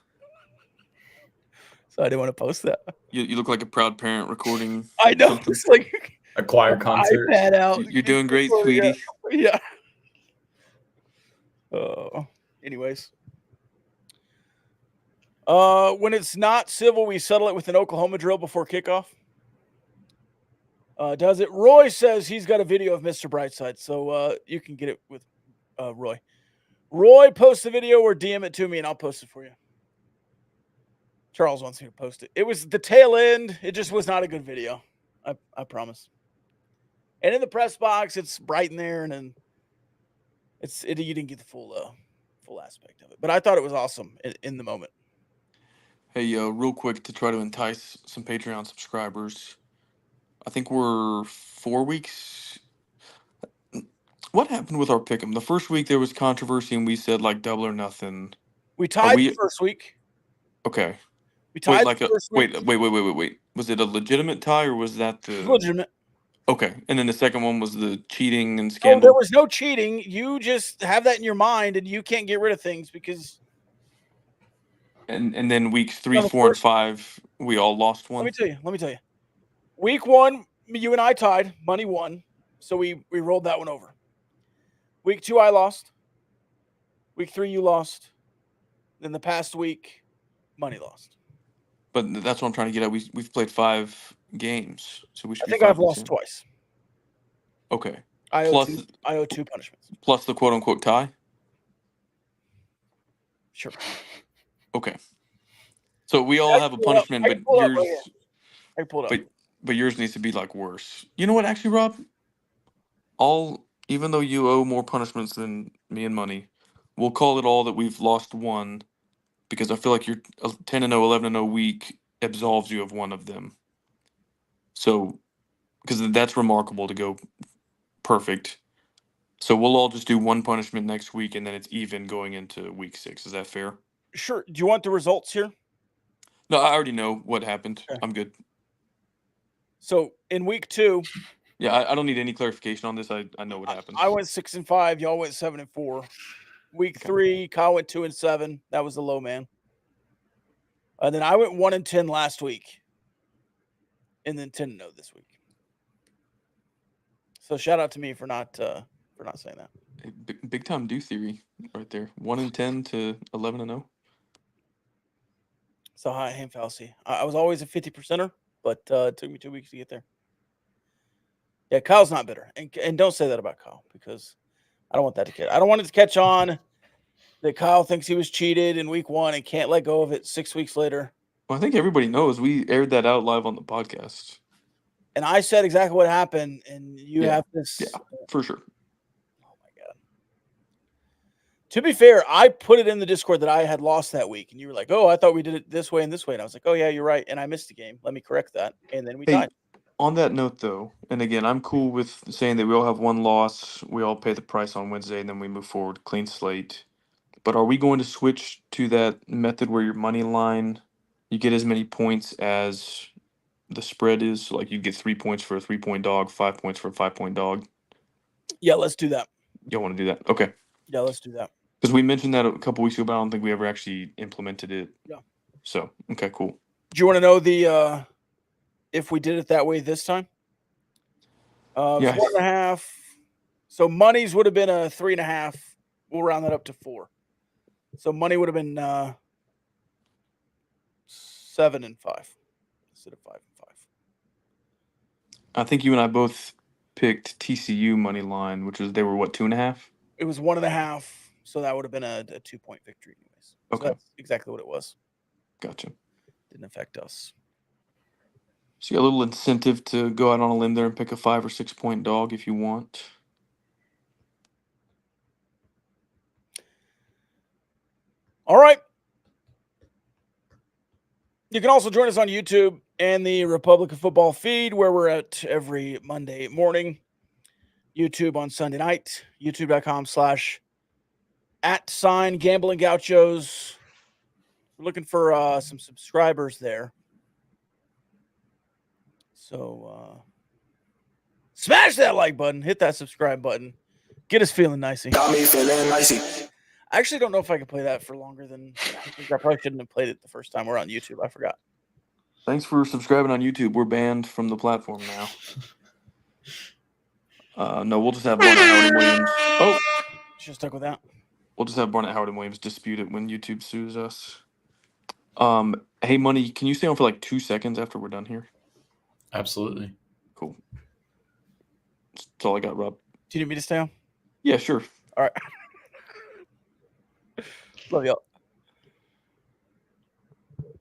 So I didn't want to post that. You look like a proud parent recording. I know. something. It's like A choir concert. iPad out. You're doing great, sweetie. Yeah. Anyways. When it's not civil, we settle it with an Oklahoma drill before kickoff. Does it? Roy says he's got a video of Mr. Brightside, so you can get it with Roy. Roy posts the video or DM it to me, and I'll post it for you. Charles wants me to post it. It was the tail end. It just was not a good video. I promise. And in the press box, it's bright in there, and then you didn't get the full aspect of it. But I thought it was awesome in the moment. Hey, real quick to try to entice some Patreon subscribers. I think we're 4 weeks. What happened with our pick'em? The first week there was controversy, and we said like double or nothing. We tied the first week. Okay. We tied Wait, the first week. Wait. Was it a legitimate tie or was that the Legitimate? Okay, and then the second one was the cheating and Oh, scandal. there was no cheating. You just have that in your mind, and you can't get rid of things because. And then weeks 3, 4, and 5, we all lost one. Let me tell you. Week 1, you and I tied. Money won, so we rolled that one over. Week 2, I lost. Week 3, you lost. Then the past week, money lost. But that's what I'm trying to get at. We've played 5 games, so we should. I think I've lost twice. Okay. I owe 2 punishments. Plus the quote unquote tie. Sure. Okay. So we all have a punishment, but yours. I pulled up. But yours needs to be like worse. You know what? Actually, Rob, even though you owe more punishments than me in money, we'll call it all that we've lost one, because I feel like your 10-0, 11-0 week absolves you of one of them. So, because that's remarkable to go perfect. So we'll all just do one punishment next week, and then it's even going into week 6. Is that fair? Sure. Do you want the results here? No, I already know what happened. Okay. I'm good. So in week 2, yeah, I don't need any clarification on this. I know what happened. I went 6-5. Y'all went 7-4. Week 3, Kyle went 2-7. That was the low man. And then I went 1-10 last week, and then 10-0 this week. So shout out to me for not saying that. Big time do theory right there. 1-10 to 11-0. So high hand fallacy. I was always a 50%er, but it took me 2 weeks to get there. Yeah, Kyle's not bitter, and don't say that about Kyle, because I don't want that to catch. I don't want it to catch on that Kyle thinks he was cheated in week 1 and can't let go of it 6 weeks later. Well, I think everybody knows we aired that out live on the podcast, and I said exactly what happened, and you have this. Yeah, for sure. Oh my God. To be fair, I put it in the Discord that I had lost that week, and you were like, "Oh, I thought we did it this way and this way," and I was like, "Oh yeah, you're right," and I missed the game. Let me correct that, and then we tied. On that note, though, and again, I'm cool with saying that we all have one loss. We all pay the price on Wednesday, and then we move forward, clean slate. But are we going to switch to that method where your money line, you get as many points as the spread is? So like you get 3 points for a 3-point dog, 5 points for a 5-point dog. Yeah, let's do that. Y'all want to do that? Okay. Yeah, let's do that. Because we mentioned that a couple weeks ago, but I don't think we ever actually implemented it. Yeah. So, okay, cool. Do you want to know the if we did it that way this time? Yes. 4.5. So monies would have been a 3.5. We'll round that up to 4. So money would have been 7 and 5 instead of 5 and 5. I think you and I both picked TCU money line, which was they were what, 2.5? It was 1.5, so that would have been a 2-point victory anyways. So Okay. that's exactly what it was. Gotcha. Didn't affect us. So you got a little incentive to go out on a limb there and pick a 5 or 6 point dog if you want. All right. You can also join us on YouTube and the Republic of Football feed, where we're at every Monday morning. YouTube on Sunday night. YouTube.com/@Gamblin Gauchos. We're looking for some subscribers there. So smash that like button. Hit that subscribe button. Get us feeling nicey. Got me feeling nicey. I actually don't know if I can play that for longer than I think I probably shouldn't have played it the first time we're on YouTube. I forgot. Thanks for subscribing on YouTube. We're banned from the platform now. No, we'll just have Barnett Howard and Williams. Oh, Should have stuck with that. we'll just have Barnett Howard and Williams dispute it when YouTube sues us. Hey, Money, can you stay on for like 2 seconds after we're done here? Absolutely. Cool. That's all I got, Rob. Do you need me to stay on? Yeah, sure. All right. Love y'all.